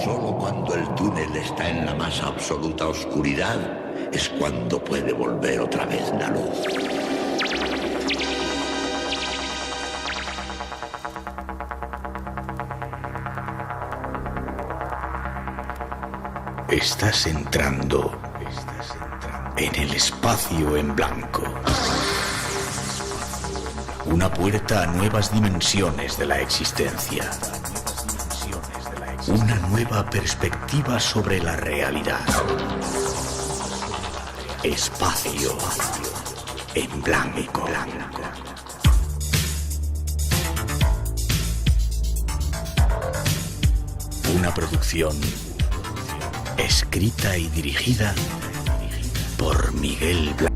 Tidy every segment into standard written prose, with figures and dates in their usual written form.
Solo cuando el túnel está en la más absoluta oscuridad es cuando puede volver otra vez la luz. Estás entrando en el espacio en blanco. Una puerta a nuevas dimensiones de la existencia. Una nueva perspectiva sobre la realidad. Espacio en blanco. Una producción escrita y dirigida por Miguel Blanco.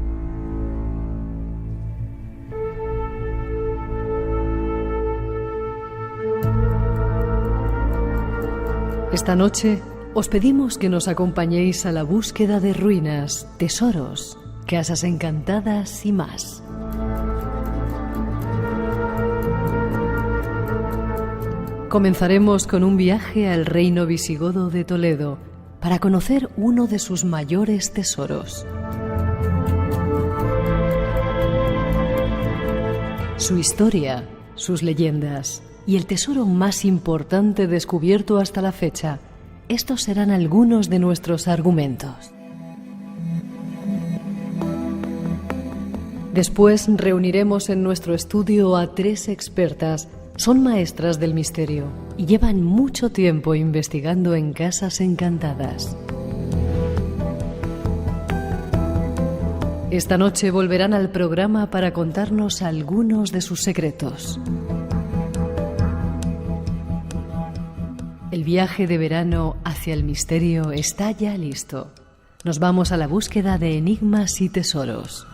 Esta noche os pedimos que nos acompañéis a la búsqueda de ruinas, tesoros, casas encantadas y más. Comenzaremos con un viaje al reino visigodo de Toledo para conocer uno de sus mayores tesoros. Su historia, sus leyendas y el tesoro más importante descubierto hasta la fecha. Estos serán algunos de nuestros argumentos. Después reuniremos en nuestro estudio a 3 expertas. Son maestras del misterio y llevan mucho tiempo investigando en casas encantadas. Esta noche volverán al programa para contarnos algunos de sus secretos. El viaje de verano hacia el misterio está ya listo. Nos vamos a la búsqueda de enigmas y tesoros.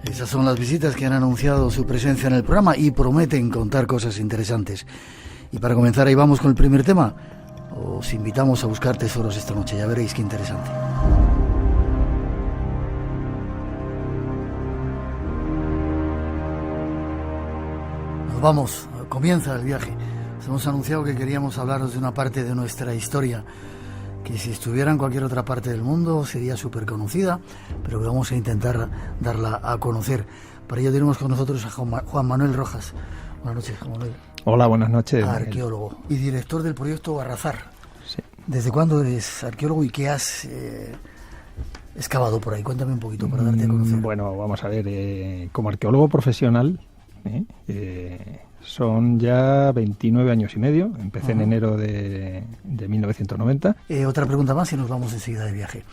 Esas son las visitas que han anunciado su presencia en el programa y prometen contar cosas interesantes. Y para comenzar, ahí vamos con el primer tema. Os invitamos a buscar tesoros esta noche, ya veréis qué interesante. Nos vamos, comienza el viaje. Os hemos anunciado que queríamos hablaros de una parte de nuestra historia que si estuviera en cualquier otra parte del mundo sería súper conocida, pero que vamos a intentar darla a conocer. Para ello tenemos con nosotros a Juan Manuel Rojas. Buenas noches, Juan Manuel. Hola, buenas noches. Arqueólogo y director del proyecto Guarrazar. Sí. ¿Desde cuándo eres arqueólogo y qué has excavado por ahí? Cuéntame un poquito para darte a conocer. Bueno, vamos a ver, como arqueólogo profesional, son ya 29 años y medio. Empecé en enero de 1990. Otra pregunta más y nos vamos enseguida de viaje.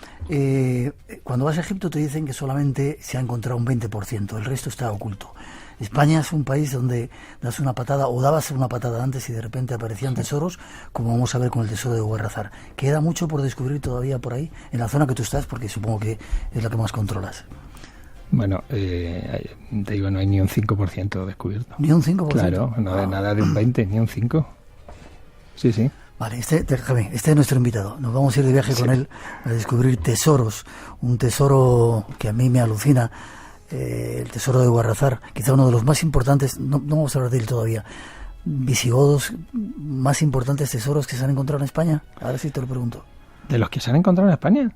Cuando vas a Egipto te dicen que solamente se ha encontrado un 20%, el resto está oculto. España es un país donde das una patada o dabas una patada antes y de repente aparecían tesoros, como vamos a ver con el tesoro de Guarrazar. ¿Queda mucho por descubrir todavía por ahí, en la zona que tú estás? Porque supongo que es la que más controlas. Bueno, te digo, no hay ni un 5% descubierto. ¿Ni un 5%? Claro, nada de un 20, ni un 5. Sí, sí. Vale, este es nuestro invitado. Nos vamos a ir de viaje con él a descubrir tesoros. Un tesoro que a mí me alucina, el tesoro de Guarrazar, quizá uno de los más importantes, no vamos a hablar de él todavía, visigodos, más importantes tesoros que se han encontrado en España. Ahora sí te lo pregunto. ¿De los que se han encontrado en España?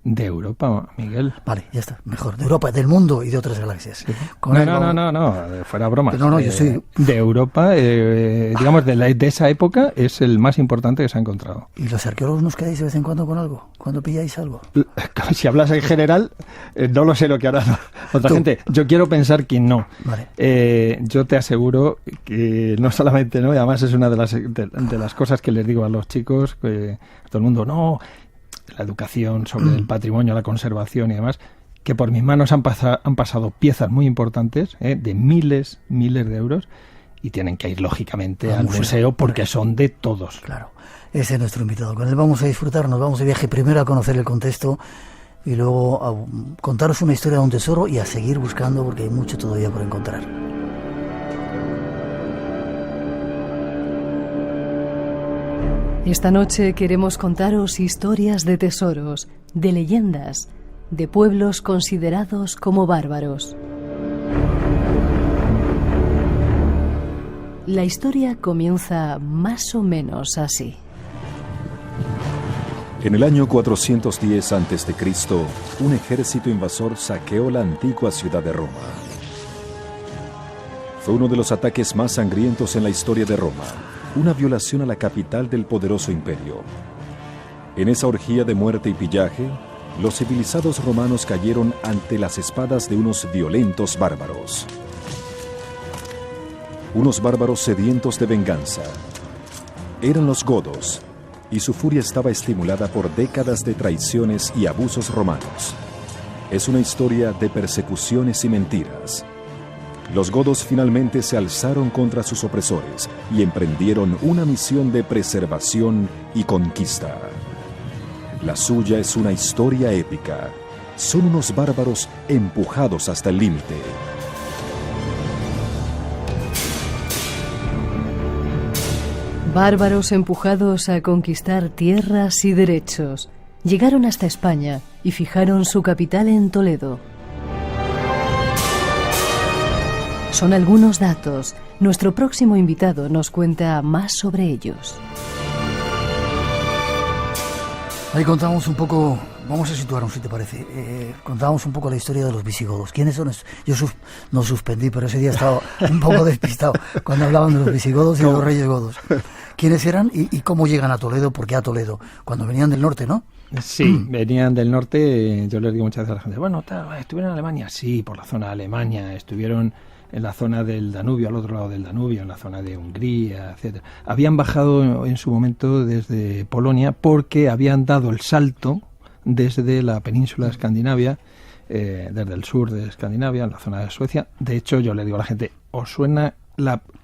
De Europa, Miguel. Vale, ya está, mejor. De Europa, del mundo y de otras galaxias. Sí. No, fuera bromas. No, yo soy... De Europa, digamos, de esa época, es el más importante que se ha encontrado. ¿Y los arqueólogos nos quedáis de vez en cuando con algo? ¿Cuándo pilláis algo? Si hablas en general, no lo sé lo que hará otra gente. Yo quiero pensar que no. Vale. Yo te aseguro que no solamente no, y además es una de las cosas que les digo a los chicos, que todo el mundo, no... la educación sobre el patrimonio, la conservación y demás, que por mis manos han pasado piezas muy importantes, de miles de euros, y tienen que ir lógicamente al museo porque son de todos. Claro, ese es nuestro invitado. Con él vamos a disfrutar, nos vamos de viaje primero a conocer el contexto y luego a contaros una historia de un tesoro y a seguir buscando porque hay mucho todavía por encontrar. Esta noche queremos contaros historias de tesoros, de leyendas, de pueblos considerados como bárbaros. La historia comienza más o menos así. En el año 410 a.C., un ejército invasor saqueó la antigua ciudad de Roma. Fue uno de los ataques más sangrientos en la historia de Roma, una violación a la capital del poderoso imperio. En esa orgía de muerte y pillaje, los civilizados romanos cayeron ante las espadas de unos violentos bárbaros. Unos bárbaros sedientos de venganza. Eran los godos, y su furia estaba estimulada por décadas de traiciones y abusos romanos. Es una historia de persecuciones y mentiras. Los godos finalmente se alzaron contra sus opresores y emprendieron una misión de preservación y conquista. La suya es una historia épica. Son unos bárbaros empujados hasta el límite. Bárbaros empujados a conquistar tierras y derechos. Llegaron hasta España y fijaron su capital en Toledo. Son algunos datos. Nuestro próximo invitado nos cuenta más sobre ellos. Ahí contamos un poco, vamos a situarnos si te parece, contábamos un poco la historia de los visigodos. ¿Quiénes son? Yo no suspendí, pero ese día estaba un poco despistado cuando hablaban de los visigodos y de los reyes godos. ¿Quiénes eran y cómo llegan a Toledo? ¿Por qué a Toledo? Cuando venían del norte, ¿no? Sí, venían del norte. Yo les digo muchas veces a la gente, bueno, ¿estuvieron en Alemania? Sí, por la zona de Alemania. Estuvieron en la zona del Danubio, al otro lado del Danubio, en la zona de Hungría, etcétera. Habían bajado en su momento desde Polonia porque habían dado el salto desde la península de Escandinavia, desde el sur de Escandinavia, en la zona de Suecia. De hecho, yo le digo a la gente, ¿os suena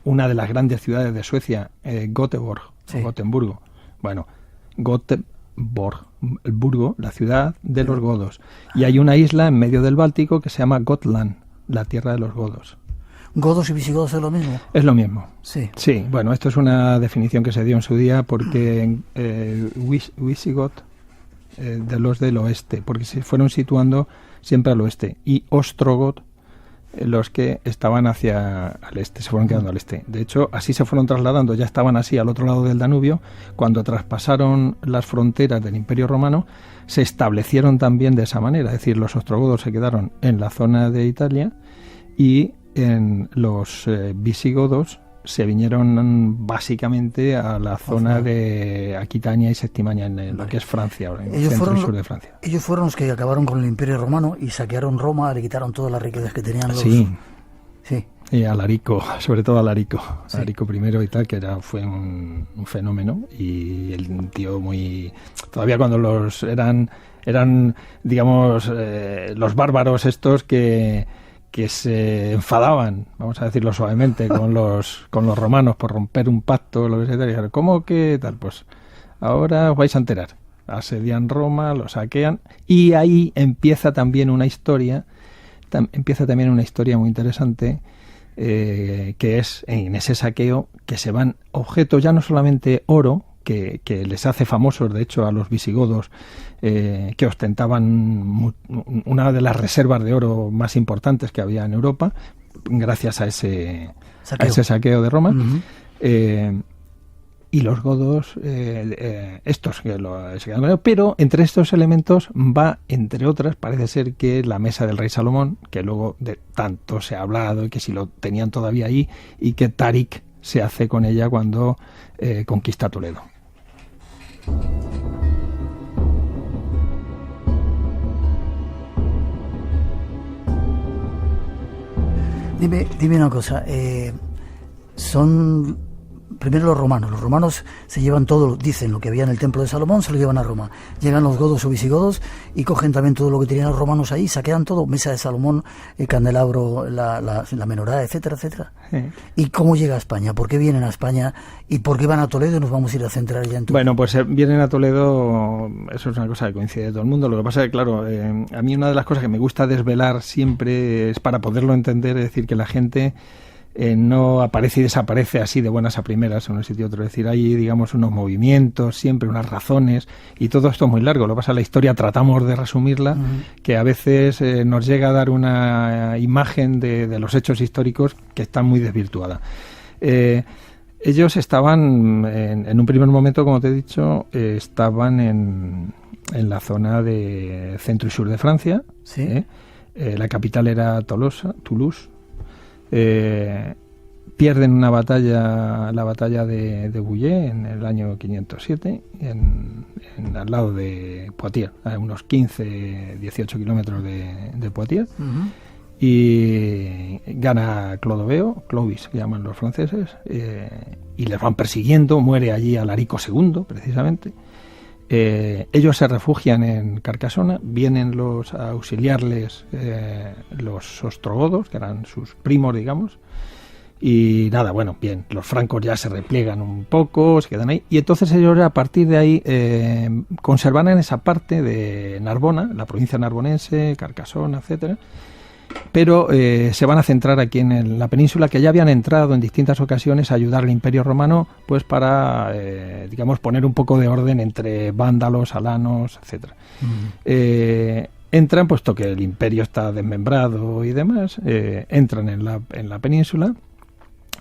una de las grandes ciudades de Suecia, Göteborg, sí, o Gotemburgo? Bueno, Göteborg, el Burgo, la ciudad de los godos. Y hay una isla en medio del Báltico que se llama Gotland, la tierra de los godos. ¿Godos y visigodos es lo mismo? Es lo mismo. Sí. Sí, bueno, esto es una definición que se dio en su día porque Visigoth, de los del oeste, porque se fueron situando siempre al oeste, y Ostrogoth, los que estaban hacia al este, se fueron quedando al este. De hecho, así se fueron trasladando, ya estaban así al otro lado del Danubio. Cuando traspasaron las fronteras del Imperio Romano, se establecieron también de esa manera, es decir, los ostrogodos se quedaron en la zona de Italia y en los visigodos se vinieron básicamente a la zona de Aquitania y Septimania, en lo que es Francia, ahora, en el centro y sur de Francia. Ellos fueron los que acabaron con el Imperio Romano y saquearon Roma, le quitaron todas las riquezas que tenían los... Sí. Sí. Y a Alarico, sobre todo a Alarico, sí. Alarico I y tal, que fue un fenómeno, y el tío muy... Todavía cuando los eran digamos, los bárbaros estos que se enfadaban, vamos a decirlo suavemente, con los romanos por romper un pacto, lo que sea, y dijeron, ¿cómo que tal? Pues ahora os vais a enterar. Asedian Roma, lo saquean, y ahí empieza también una historia muy interesante, que es en ese saqueo que se van objetos, ya no solamente oro, que les hace famosos, de hecho, a los visigodos, que ostentaban una de las reservas de oro más importantes que había en Europa, gracias a ese saqueo de Roma. Uh-huh. Y los godos, estos que se quedan con ellos, pero entre estos elementos va, entre otras, parece ser que la mesa del rey Salomón, que luego de tanto se ha hablado y que si lo tenían todavía ahí, y que Tarik se hace con ella cuando conquista Toledo. Dime una cosa, son primero los romanos se llevan todo, dicen lo que había en el templo de Salomón, se lo llevan a Roma. Llegan los godos o visigodos y cogen también todo lo que tenían los romanos ahí, saquean todo, mesa de Salomón, el candelabro, la menorá, etcétera, etcétera. Sí. ¿Y cómo llega a España? ¿Por qué vienen a España? ¿Y por qué van a Toledo? Nos vamos a ir a centrar ya en tu... Bueno, pues vienen a Toledo, eso es una cosa que coincide de todo el mundo. Lo que pasa es que, claro, a mí una de las cosas que me gusta desvelar siempre es para poderlo entender, es decir, que la gente no aparece y desaparece así de buenas a primeras en un sitio u otro. Es decir, hay, digamos, unos movimientos, siempre unas razones, y todo esto es muy largo. Lo que pasa, la historia tratamos de resumirla, que a veces nos llega a dar una imagen de los hechos históricos que está muy desvirtuada. Ellos estaban, en un primer momento, como te he dicho, estaban en la zona de centro y sur de Francia. ¿Sí? La capital era Toulouse. Pierden una batalla, la batalla de Bouillé, en el año 507, al lado de Poitiers, a unos 15-18 kilómetros de Poitiers. Y gana Clovis, que llaman los franceses, y les van persiguiendo. Muere allí Alarico II, precisamente. Ellos se refugian en Carcassona, vienen a auxiliarles los ostrogodos, que eran sus primos, digamos, y nada, bueno, bien, los francos ya se repliegan un poco, se quedan ahí, y entonces ellos a partir de ahí conservan esa parte de Narbona, la provincia narbonense, Carcassona, etcétera, pero se van a centrar aquí en la península, que ya habían entrado en distintas ocasiones a ayudar al Imperio Romano, pues para, digamos, poner un poco de orden entre vándalos, alanos, etcétera. Entran, puesto que el imperio está desmembrado y demás, entran en la península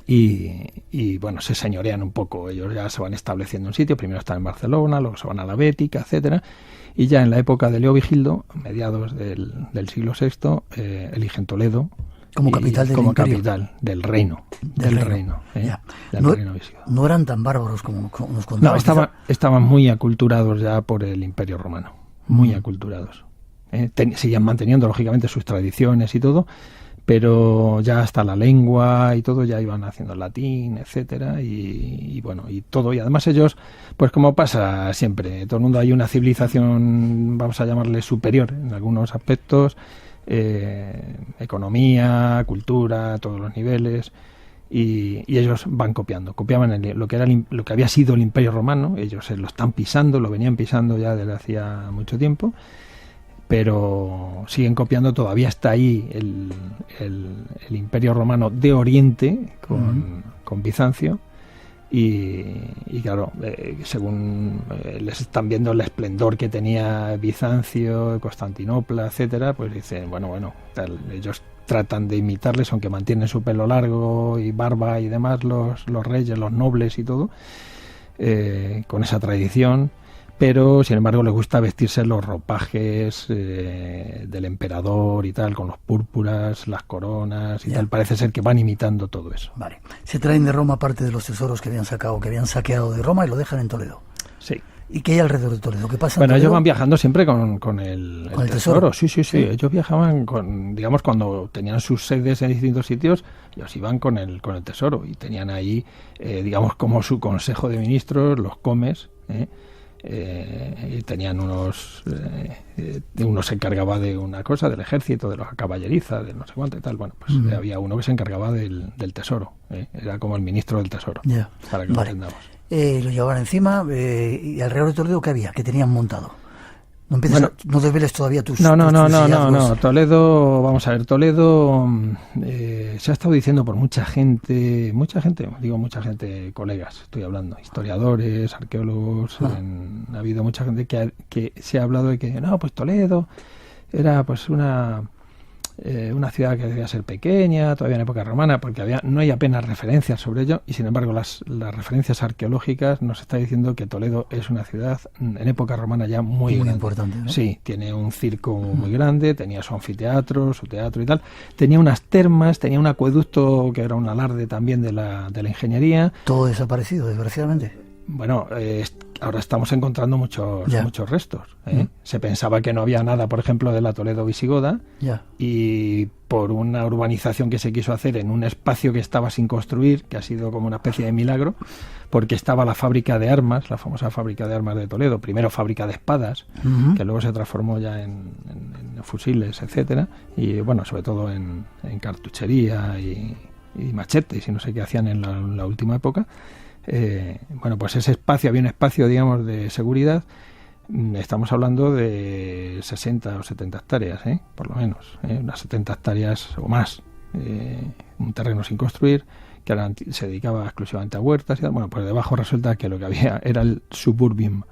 y bueno, se señorean un poco. Ellos ya se van estableciendo en sitio, primero están en Barcelona, luego se van a la Bética, etcétera. Y ya en la época de Leovigildo, a mediados del siglo VI, eligen Toledo como capital del como imperio. Capital del reino. Del reino visigodo. No eran tan bárbaros como nos contaban. No, estaban muy aculturados ya por el Imperio Romano, muy aculturados. Seguían manteniendo, lógicamente, sus tradiciones y todo, pero ya hasta la lengua y todo ya iban haciendo latín, etcétera, y bueno, y todo. Y además ellos, pues como pasa siempre, todo el mundo, hay una civilización, vamos a llamarle superior en algunos aspectos, economía, cultura, todos los niveles, y ellos van copiaban lo que había sido el Imperio Romano. Ellos lo están pisando, lo venían pisando ya desde hacía mucho tiempo, pero siguen copiando. Todavía está ahí el Imperio Romano de Oriente con Bizancio, y claro, según les están viendo el esplendor que tenía Bizancio, Constantinopla, etcétera, pues dicen, bueno, tal. Ellos tratan de imitarles, aunque mantienen su pelo largo y barba y demás, los reyes, los nobles y todo, con esa tradición. Pero, sin embargo, les gusta vestirse los ropajes del emperador y tal, con los púrpuras, las coronas y tal. Parece ser que van imitando todo eso. Vale. Se traen de Roma parte de los tesoros que habían saqueado de Roma, y lo dejan en Toledo. Sí. ¿Y qué hay alrededor de Toledo? ¿Qué pasa en Bueno, Toledo? ellos van viajando siempre con el tesoro. Sí. Ellos viajaban digamos, cuando tenían sus sedes en distintos sitios, ellos iban con el tesoro, y tenían ahí, digamos, como su consejo de ministros, los comes, y tenían uno se encargaba de una cosa, del ejército, de los caballeriza, de no sé cuánto y tal. Bueno, pues había uno que se encargaba del tesoro, era como el ministro del tesoro, para que lo entendamos. Lo llevaban encima, y alrededor de Toledo, ¿qué había? ¿Qué tenían montado? No desveles todavía tus No. Toledo, vamos a ver, Toledo se ha estado diciendo por mucha gente, colegas, estoy hablando, historiadores, arqueólogos, ha habido mucha gente que se ha hablado de que, no, pues Toledo era pues una ciudad que debía ser pequeña, todavía en época romana, porque no hay apenas referencias sobre ello, y sin embargo las referencias arqueológicas nos está diciendo que Toledo es una ciudad en época romana ya muy grande. Importante, ¿no? Sí, tiene un circo muy grande, tenía su anfiteatro, su teatro y tal, tenía unas termas, tenía un acueducto que era un alarde también de la ingeniería. Todo desaparecido, desgraciadamente. Bueno, ahora estamos encontrando muchos restos. Se pensaba que no había nada, por ejemplo, de la Toledo visigoda, y por una urbanización que se quiso hacer en un espacio que estaba sin construir, que ha sido como una especie de milagro, porque estaba la fábrica de armas, la famosa fábrica de armas de Toledo, primero fábrica de espadas, que luego se transformó ya en fusiles, etcétera, y bueno, sobre todo en cartuchería y machetes y no sé qué hacían en la última época. Bueno, pues ese espacio, había un espacio, digamos, de seguridad. Estamos hablando de 60 o 70 hectáreas, por lo menos, unas 70 hectáreas o más, un terreno sin construir, que se dedicaba exclusivamente a huertas. Bueno, pues debajo resulta que lo que había era el suburbium,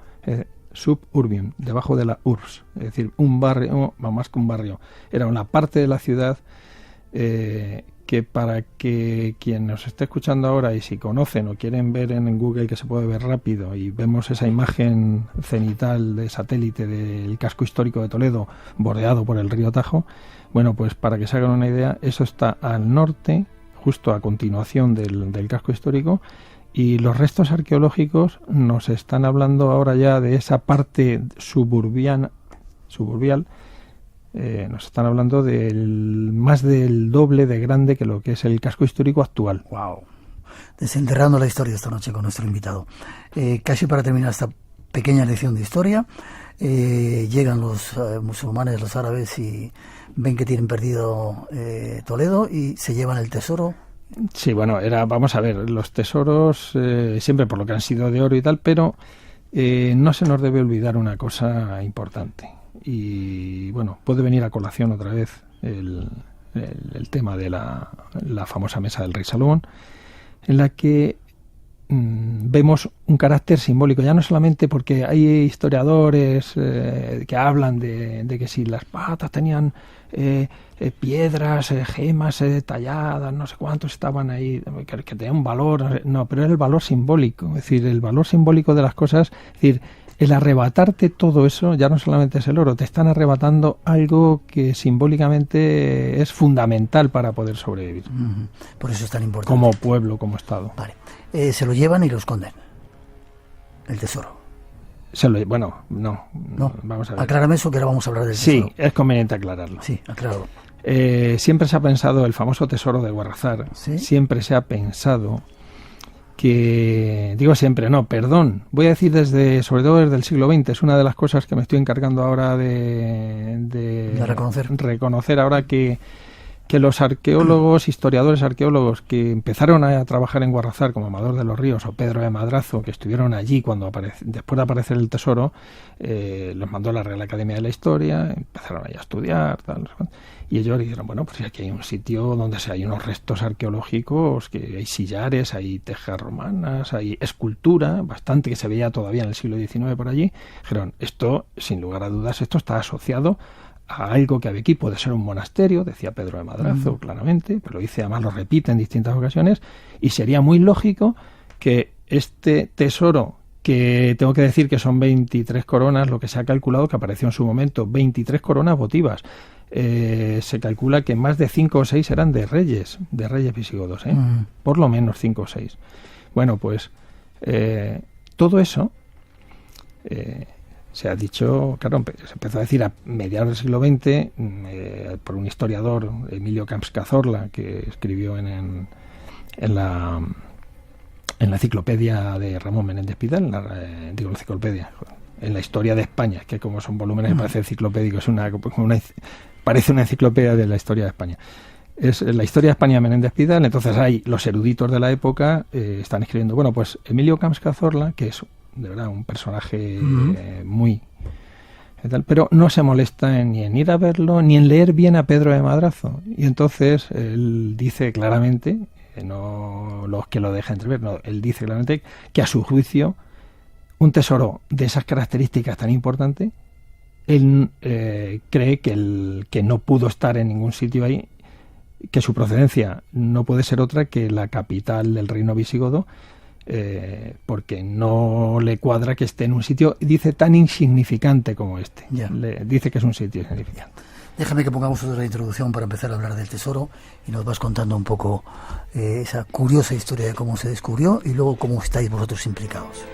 debajo de la URSS, es decir, un barrio, más que un barrio, era una parte de la ciudad que, para que quien nos esté escuchando ahora, y si conocen o quieren ver en Google, que se puede ver rápido, y vemos esa imagen cenital de satélite del casco histórico de Toledo bordeado por el río Tajo, bueno, pues para que se hagan una idea, eso está al norte, justo a continuación del casco histórico, y los restos arqueológicos nos están hablando ahora ya de esa parte suburbial, nos están hablando más del doble de grande que lo que es el casco histórico actual. Wow. Desenterrando la historia esta noche con nuestro invitado. Casi para terminar esta pequeña lección de historia, llegan los musulmanes, los árabes, y ven que tienen perdido Toledo y se llevan el tesoro. Sí, bueno, vamos a ver, los tesoros siempre por lo que han sido de oro y tal, pero no se nos debe olvidar una cosa importante. Y bueno, puede venir a colación otra vez el tema de la famosa mesa del rey Salomón, en la que vemos un carácter simbólico, ya no solamente porque hay historiadores que hablan de que si las patas tenían piedras, gemas talladas, no sé cuántos estaban ahí, que tenían un valor, no, pero era el valor simbólico, es decir, el valor simbólico de las cosas, es decir, el arrebatarte todo eso, ya no solamente es el oro, te están arrebatando algo que simbólicamente es fundamental para poder sobrevivir. Por eso es tan importante. Como pueblo, como Estado. Vale. Se lo llevan y lo esconden, el tesoro. Bueno, no. Vamos a ver. Aclárame eso, que ahora vamos a hablar del tesoro. Sí, es conveniente aclararlo. Sí, acláralo. Siempre se ha pensado, el famoso tesoro de Guarrazar, ¿sí? Siempre se ha pensado que, voy a decir sobre todo desde el siglo XX, es una de las cosas que me estoy encargando ahora de reconocer ahora que los arqueólogos, historiadores arqueólogos que empezaron a trabajar en Guarrazar, como Amador de los Ríos o Pedro de Madrazo, que estuvieron allí después de aparecer el tesoro, los mandó la Real Academia de la Historia, empezaron ahí a estudiar, y ellos dijeron, bueno, pues aquí hay un sitio donde hay unos restos arqueológicos, que hay sillares, hay tejas romanas, hay escultura, bastante que se veía todavía en el siglo XIX por allí. Dijeron, esto, sin lugar a dudas, esto está asociado a algo que aquí puede ser un monasterio, decía Pedro de Madrazo claramente, pero además lo repite en distintas ocasiones, y sería muy lógico que este tesoro, que tengo que decir que son 23 coronas, lo que se ha calculado que apareció en su momento, 23 coronas votivas, se calcula que más de 5 o 6 eran de reyes visigodos, por lo menos 5 o 6. Bueno, pues todo eso se ha dicho, claro, se empezó a decir a mediados del siglo XX por un historiador, Emilio Camps Cazorla, que escribió en la enciclopedia de Ramón Menéndez Pidal, en la historia de España, que como son volúmenes parece enciclopédico, parece una enciclopedia de la historia de España. Es la historia de España de Menéndez Pidal. Entonces hay los eruditos de la época están escribiendo, bueno, pues Emilio Camps Cazorla, que es de verdad un personaje muy tal, pero no se molesta ni en ir a verlo ni en leer bien a Pedro de Madrazo, y entonces él dice claramente, no los que lo deja entrever, no, él dice claramente que a su juicio un tesoro de esas características tan importante, él cree que no pudo estar en ningún sitio ahí, que su procedencia no puede ser otra que la capital del reino visigodo, porque no le cuadra que esté en un sitio, dice, tan insignificante como este. Dice que es un sitio insignificante. Déjame que pongamos otra introducción para empezar a hablar del tesoro, y nos vas contando un poco esa curiosa historia de cómo se descubrió y luego cómo estáis vosotros implicados.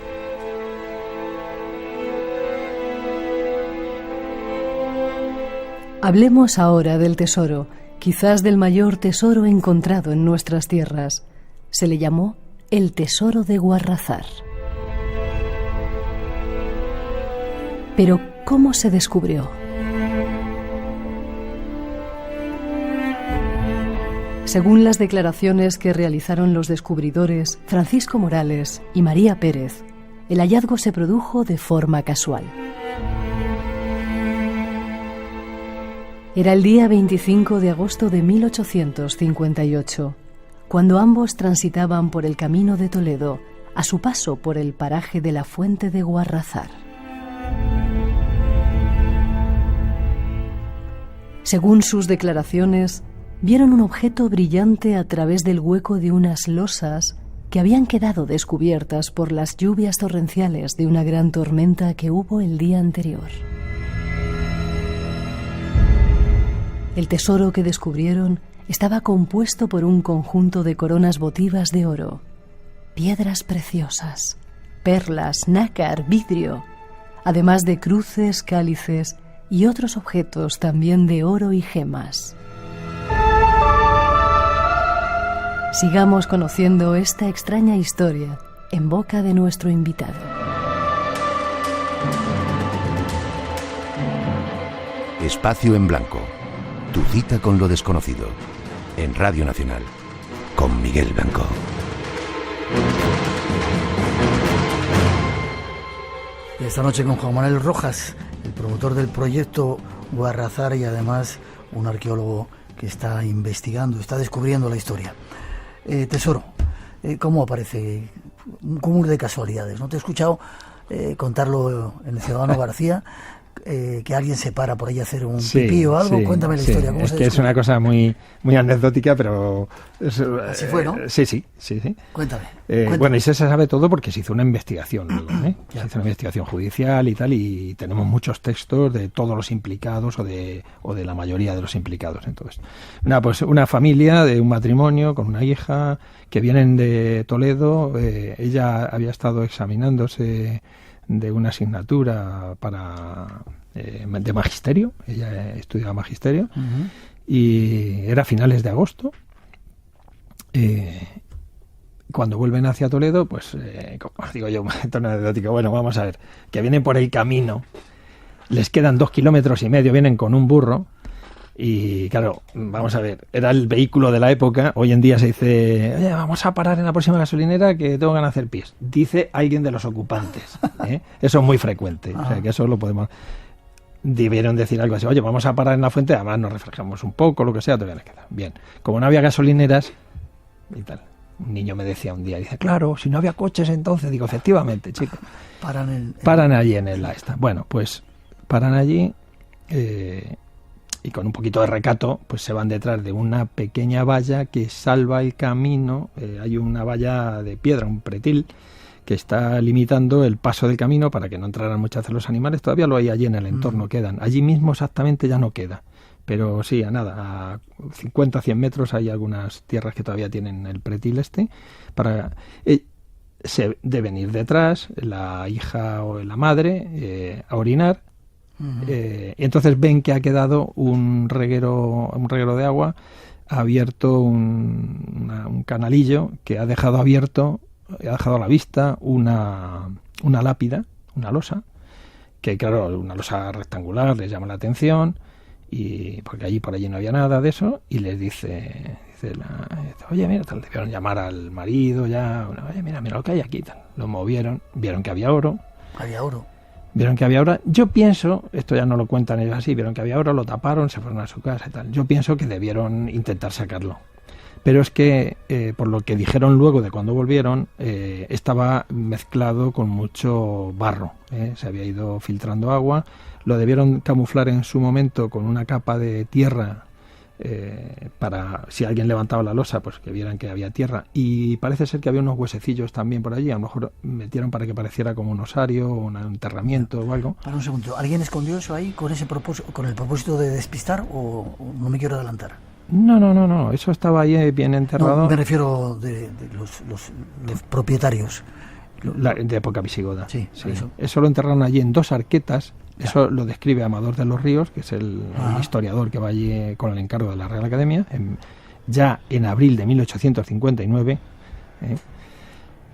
Hablemos ahora del tesoro, quizás del mayor tesoro encontrado en nuestras tierras. Se le llamó el tesoro de Guarrazar. Pero, ¿cómo se descubrió? Según las declaraciones que realizaron los descubridores Francisco Morales y María Pérez, el hallazgo se produjo de forma casual. Era el día 25 de agosto de 1858, cuando ambos transitaban por el camino de Toledo, a su paso por el paraje de la Fuente de Guarrazar. Según sus declaraciones, vieron un objeto brillante a través del hueco de unas losas que habían quedado descubiertas por las lluvias torrenciales de una gran tormenta que hubo el día anterior. El tesoro que descubrieron estaba compuesto por un conjunto de coronas votivas de oro, piedras preciosas, perlas, nácar, vidrio, además de cruces, cálices y otros objetos también de oro y gemas. Sigamos conociendo esta extraña historia en boca de nuestro invitado. Espacio en Blanco. Tu cita con lo desconocido. En Radio Nacional. Con Miguel Blanco. Esta noche con Juan Manuel Rojas, el promotor del proyecto Guarrazar y además un arqueólogo que está investigando, está descubriendo la historia. Tesoro, ¿cómo aparece? Un cúmulo de casualidades. ¿No te he escuchado contarlo en el Ciudadano García? Que alguien se para por ahí a hacer un pipí o algo. Cuéntame la historia. ¿Cómo es que es una cosa muy anecdótica, pero... Así fue, ¿no? Sí. Cuéntame. Bueno, y se sabe todo porque se hizo una investigación luego, Se hizo una investigación judicial y tal, y tenemos muchos textos de todos los implicados o de la mayoría de los implicados. Entonces, pues una familia de un matrimonio con una hija que vienen de Toledo. Ella había estado examinándose de una asignatura de magisterio. Ella estudiaba magisterio. Uh-huh. Y era a finales de agosto. Cuando vuelven hacia Toledo, pues, como digo yo, tono anecdótico, bueno, vamos a ver, que vienen por el camino, les quedan 2,5 kilómetros, vienen con un burro. Y claro, vamos a ver, era el vehículo de la época. Hoy en día se dice, oye, vamos a parar en la próxima gasolinera que tengo ganas de hacer pis. Dice alguien de los ocupantes. Eso es muy frecuente. O sea, que eso lo podemos... Debieron decir algo así, oye, vamos a parar en la fuente, además nos refrescamos un poco, lo que sea, todavía les queda. Bien, como no había gasolineras y tal. Un niño me decía un día, dice, claro, si no había coches entonces. Digo, efectivamente, chico. Paran allí en la esta. Bueno, pues paran allí... y con un poquito de recato, pues se van detrás de una pequeña valla que salva el camino. Hay una valla de piedra, un pretil, que está limitando el paso del camino para que no entraran muchas veces los animales. Todavía lo hay allí en el entorno, quedan. Allí mismo exactamente ya no queda. Pero sí, a 50, 100 metros hay algunas tierras que todavía tienen el pretil se deben ir detrás, la hija o la madre, a orinar. Uh-huh. Y entonces ven que ha quedado un reguero de agua, ha abierto un canalillo que ha dejado abierto, ha dejado a la vista una lápida, una losa, que claro, una losa rectangular les llama la atención, y porque por allí no había nada de eso, y les dice oye, mira, tal, debieron llamar al marido ya, oye, mira lo que hay aquí, tal. Lo movieron, vieron que había oro. Vieron que había oro. Yo pienso, esto ya no lo cuentan ellos así, vieron que había oro, lo taparon, se fueron a su casa y tal. Yo pienso que debieron intentar sacarlo. Pero es que, por lo que dijeron luego de cuando volvieron, estaba mezclado con mucho barro. Se había ido filtrando agua. Lo debieron camuflar en su momento con una capa de tierra, para si alguien levantaba la losa, pues que vieran que había tierra. Y parece ser que había unos huesecillos también por allí. A lo mejor metieron para que pareciera como un osario, un enterramiento o algo. Para un segundo, ¿alguien escondió eso ahí con el propósito de despistar o no me quiero adelantar? No, eso estaba ahí bien enterrado. No, me refiero de los propietarios. De época visigoda. Sí. Eso lo enterraron allí en 2 arquetas. Eso lo describe Amador de los Ríos, que es el historiador que va allí con el encargo de la Real Academia, ya en abril de 1859.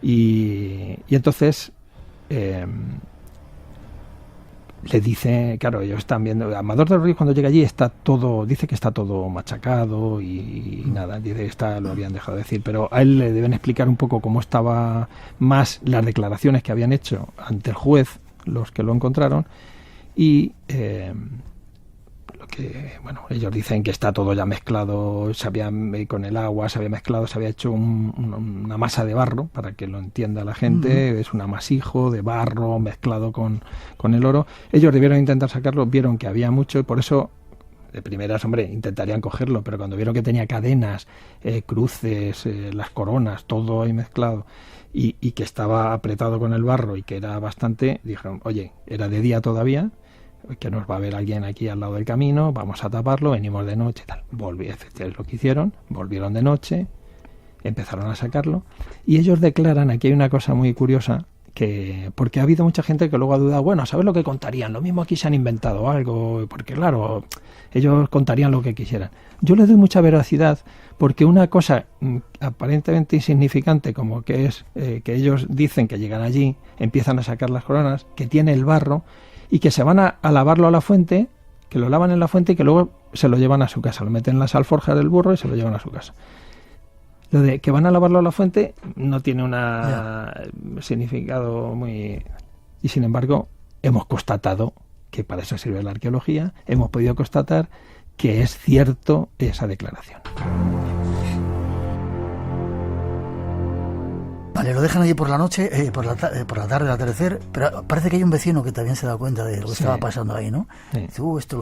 Y entonces le dice, claro, ellos están viendo, Amador de los Ríos cuando llega allí dice que está todo machacado y nada, dice que lo habían dejado de decir, pero a él le deben explicar un poco cómo estaba, más las declaraciones que habían hecho ante el juez los que lo encontraron, y bueno, ellos dicen que está todo ya mezclado, con el agua se había mezclado, se había hecho una masa de barro, para que lo entienda la gente, es un amasijo de barro mezclado con el oro. Ellos debieron intentar sacarlo, vieron que había mucho y por eso de primeras, hombre, intentarían cogerlo, pero cuando vieron que tenía cadenas, cruces, las coronas, todo ahí mezclado y que estaba apretado con el barro y que era bastante, dijeron, oye, era de día todavía, que nos va a ver alguien aquí al lado del camino, vamos a taparlo, venimos de noche y tal. Es lo que hicieron, volvieron de noche, empezaron a sacarlo y ellos declaran, aquí hay una cosa muy curiosa, porque ha habido mucha gente que luego ha dudado, bueno, ¿sabes lo que contarían? Lo mismo aquí se han inventado algo, porque claro, ellos contarían lo que quisieran. Yo le doy mucha veracidad porque una cosa aparentemente insignificante como que es que ellos dicen que llegan allí, empiezan a sacar las coronas, que tiene el barro y que se van a lavarlo a la fuente, que lo lavan en la fuente y que luego se lo llevan a su casa, lo meten en las alforjas del burro y se lo llevan a su casa. Lo de que van a lavarlo a la fuente no tiene un significado muy... Y sin embargo, hemos constatado, que para eso sirve la arqueología, hemos podido constatar que es cierto esa declaración. Vale, lo dejan allí por la noche, por la tarde, al atardecer, pero parece que hay un vecino que también se da cuenta de lo que estaba pasando ahí, ¿no? Sí. Dice, esto es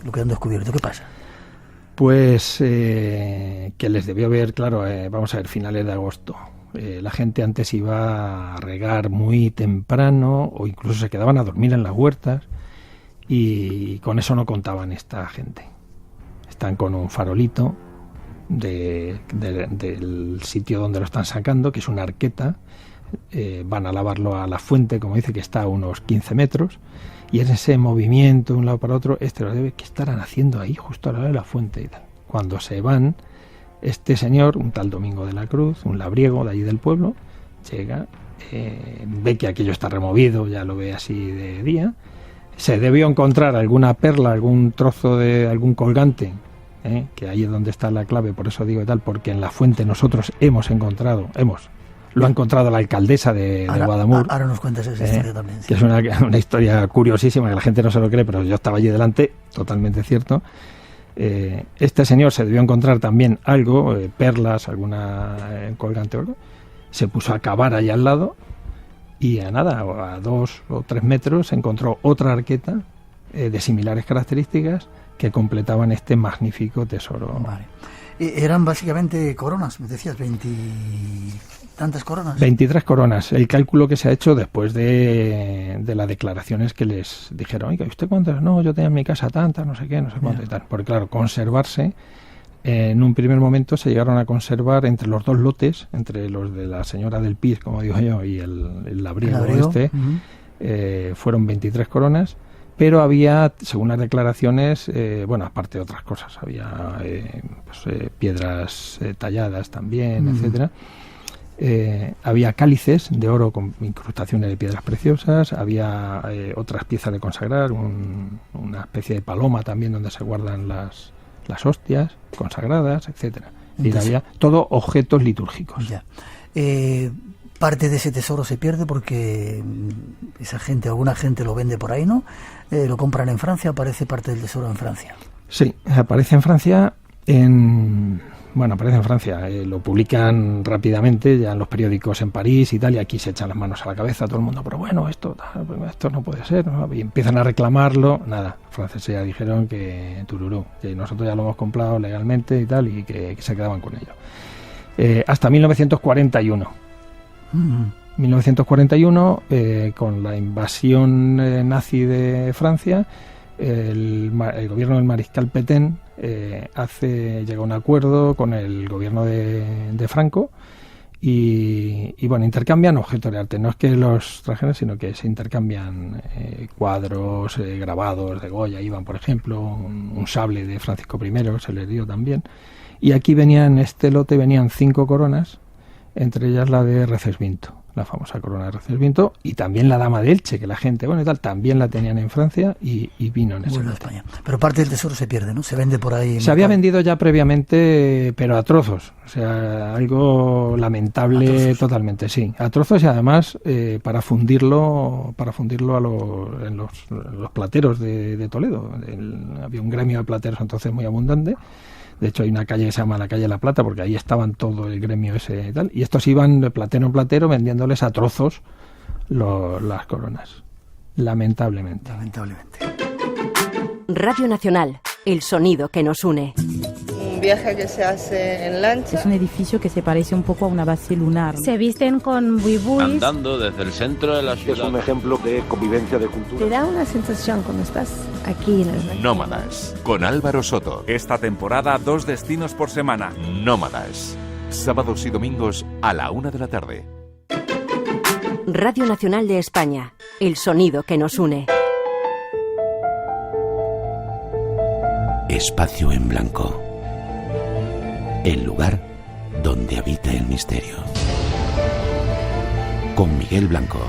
lo que han descubierto, ¿qué pasa? Pues que les debió ver, claro, vamos a ver, finales de agosto. La gente antes iba a regar muy temprano o incluso se quedaban a dormir en las huertas y con eso no contaban esta gente. Están con un farolito del sitio donde lo están sacando, que es una arqueta, van a lavarlo a la fuente, como dice, que está a unos 15 metros, y en ese movimiento de un lado para otro, lo debe, ¿qué estarán haciendo ahí justo al lado de la fuente? Y tal. Cuando se van, este señor, un tal Domingo de la Cruz, un labriego de allí del pueblo, llega, ve que aquello está removido, ya lo ve así de día, se debió encontrar alguna perla, algún trozo de algún colgante, que ahí es donde está la clave, por eso digo tal, porque en la fuente nosotros lo ha encontrado la alcaldesa de Guadamur. Ahora nos cuentas esa historia también. Sí. Que es una historia curiosísima, que la gente no se lo cree, pero yo estaba allí delante, totalmente cierto. Este señor se debió encontrar también algo, perlas, alguna colgante o algo, se puso a cavar allá al lado y a 2 o 3 metros se encontró otra arqueta de similares características que completaban este magnífico tesoro. Vale. Eran básicamente coronas, me decías, 20 tantas coronas. 23 coronas, el cálculo que se ha hecho después de las declaraciones que les dijeron, oiga, ¿usted cuántas? No, yo tenía en mi casa tantas, no sé qué, no sé cuánto y tal. Porque claro, conservarse, en un primer momento se llegaron a conservar entre los dos lotes, entre los de la señora del Pis, como digo yo, y el labriego fueron 23 coronas. Pero había, según las declaraciones, aparte de otras cosas, había piedras talladas también, etcétera. Había cálices de oro con incrustaciones de piedras preciosas, había otras piezas de consagrar, una especie de paloma también donde se guardan las hostias consagradas, etcétera. Y había todo objetos litúrgicos. Ya. Parte de ese tesoro se pierde porque alguna gente lo vende por ahí, ¿no? Lo compran en Francia, aparece parte del tesoro en Francia. Sí, aparece en Francia, lo publican rápidamente ya en los periódicos en París y tal, y aquí se echan las manos a la cabeza todo el mundo, pero bueno, esto no puede ser, ¿no? Y empiezan a reclamarlo, nada, los franceses ya dijeron que tururú, que nosotros ya lo hemos comprado legalmente y tal, y que se quedaban con ello. Hasta 1941. 1941, con la invasión nazi de Francia, el gobierno del mariscal Pétain llega a un acuerdo con el gobierno de Franco y intercambian objetos de arte. No es que los trajeran, sino que se intercambian cuadros, grabados de Goya, por ejemplo, un sable de Francisco I se les dio también. Y aquí en este lote venían 5 coronas, entre ellas la de Recesvinto. la famosa corona de recibimiento, y también la dama de Elche, que la gente, bueno y tal, también la tenían en Francia y vino en ese Bueno, España. Pero parte del tesoro se pierde, ¿no? Se vende por ahí. Se había vendido ya previamente, pero a trozos, o sea, algo lamentable totalmente, sí, a trozos, y además para fundirlo en los plateros de Toledo. Había un gremio de plateros entonces muy abundante. De hecho, hay una calle que se llama la calle de la Plata, porque ahí estaban todo el gremio ese y tal. Y estos iban de platero en platero vendiéndoles a trozos las coronas. Lamentablemente. Radio Nacional, el sonido que nos une. Un viaje que se hace en lancha. Es un edificio que se parece un poco a una base lunar. Se visten con buibuis. Andando desde el centro de la ciudad. Es un ejemplo de convivencia de cultura. Te da una sensación cuando estás aquí en el... Nómadas, con Álvaro Soto. Esta temporada 2 destinos por semana. Nómadas, sábados y domingos a la 1 de la tarde. Radio Nacional de España, el sonido que nos une. Espacio en blanco. El lugar donde habita el misterio. Con Miguel Blanco,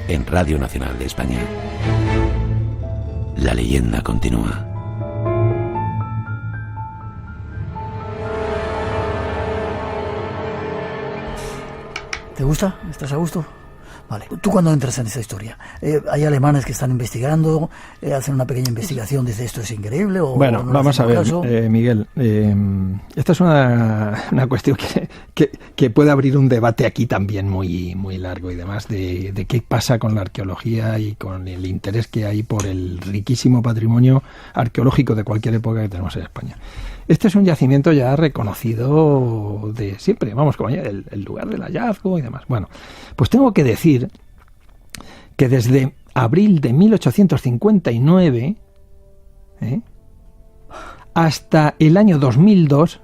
en Radio Nacional de España. La leyenda continúa. ¿Te gusta? ¿Estás a gusto? Vale. ¿Tú cuándo entras en esa historia? ¿Hay alemanes que están investigando, hacen una pequeña investigación, dice esto es increíble? O bueno, no vamos a ver, Miguel. Esta es una cuestión que puede abrir un debate aquí también muy, muy largo y demás de qué pasa con la arqueología y con el interés que hay por el riquísimo patrimonio arqueológico de cualquier época que tenemos en España. Este es un yacimiento ya reconocido de siempre, vamos, como el lugar del hallazgo y demás. Bueno, pues tengo que decir que desde abril de 1859 hasta el año 2002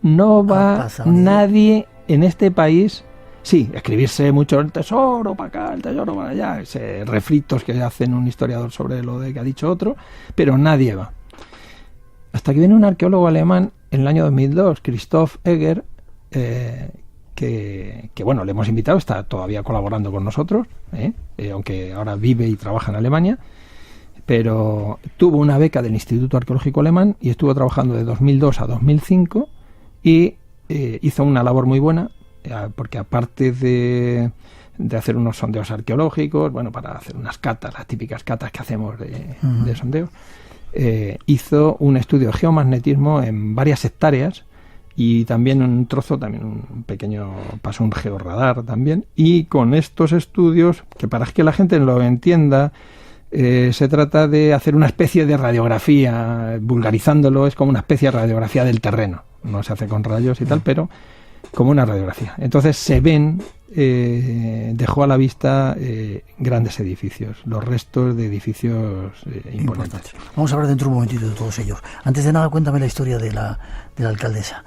no va nadie en este país, sí, escribirse mucho el tesoro para acá, el tesoro para allá, refritos que hacen un historiador sobre lo de que ha dicho otro, pero nadie va. Hasta que viene un arqueólogo alemán en el año 2002, Christoph Egger, que bueno, le hemos invitado, está todavía colaborando con nosotros, aunque ahora vive y trabaja en Alemania, pero tuvo una beca del Instituto Arqueológico Alemán y estuvo trabajando de 2002 a 2005 y hizo una labor muy buena, porque aparte de hacer unos sondeos arqueológicos, bueno, para hacer unas catas, las típicas catas que hacemos de sondeos, hizo un estudio de geomagnetismo en varias hectáreas y también un trozo, también un pequeño, pasó un georradar también, y con estos estudios, que para que la gente lo entienda, se trata de hacer una especie de radiografía, vulgarizándolo, es como una especie de radiografía del terreno, no se hace con rayos y tal, pero como una radiografía. Entonces se ven, dejó a la vista grandes edificios, los restos de edificios imponentes. Vamos a hablar dentro de un momentito de todos ellos. Antes de nada, cuéntame la historia de la alcaldesa.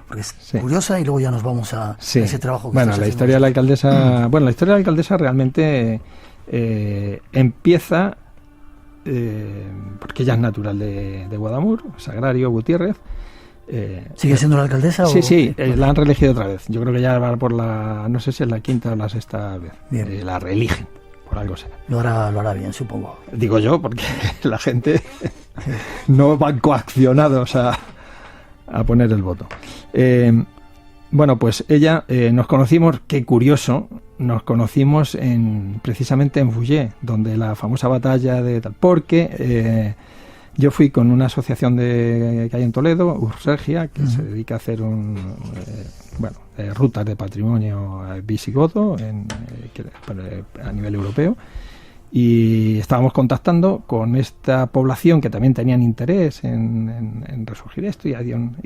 Porque es curiosa, y luego ya nos vamos a ese trabajo que la historia de la alcaldesa. Bueno, la historia de la alcaldesa realmente empieza porque ella es natural de Guadamur, Sagrario Gutiérrez. ¿Sigue siendo la alcaldesa? Sí, la han reelegido otra vez. Yo creo que ya va por la, no sé si es la quinta o la sexta vez. La reeligen, por algo será. Lo hará bien, supongo. Digo yo, porque la gente no van coaccionados a poner el voto. Bueno, pues ella, nos conocimos, qué curioso, nos conocimos precisamente en Fouillé, donde la famosa batalla de tal, porque yo fui con una asociación que hay en Toledo, Ursergia, que se dedica a hacer rutas de patrimonio visigodo a nivel europeo, y estábamos contactando con esta población que también tenían interés en resurgir esto, y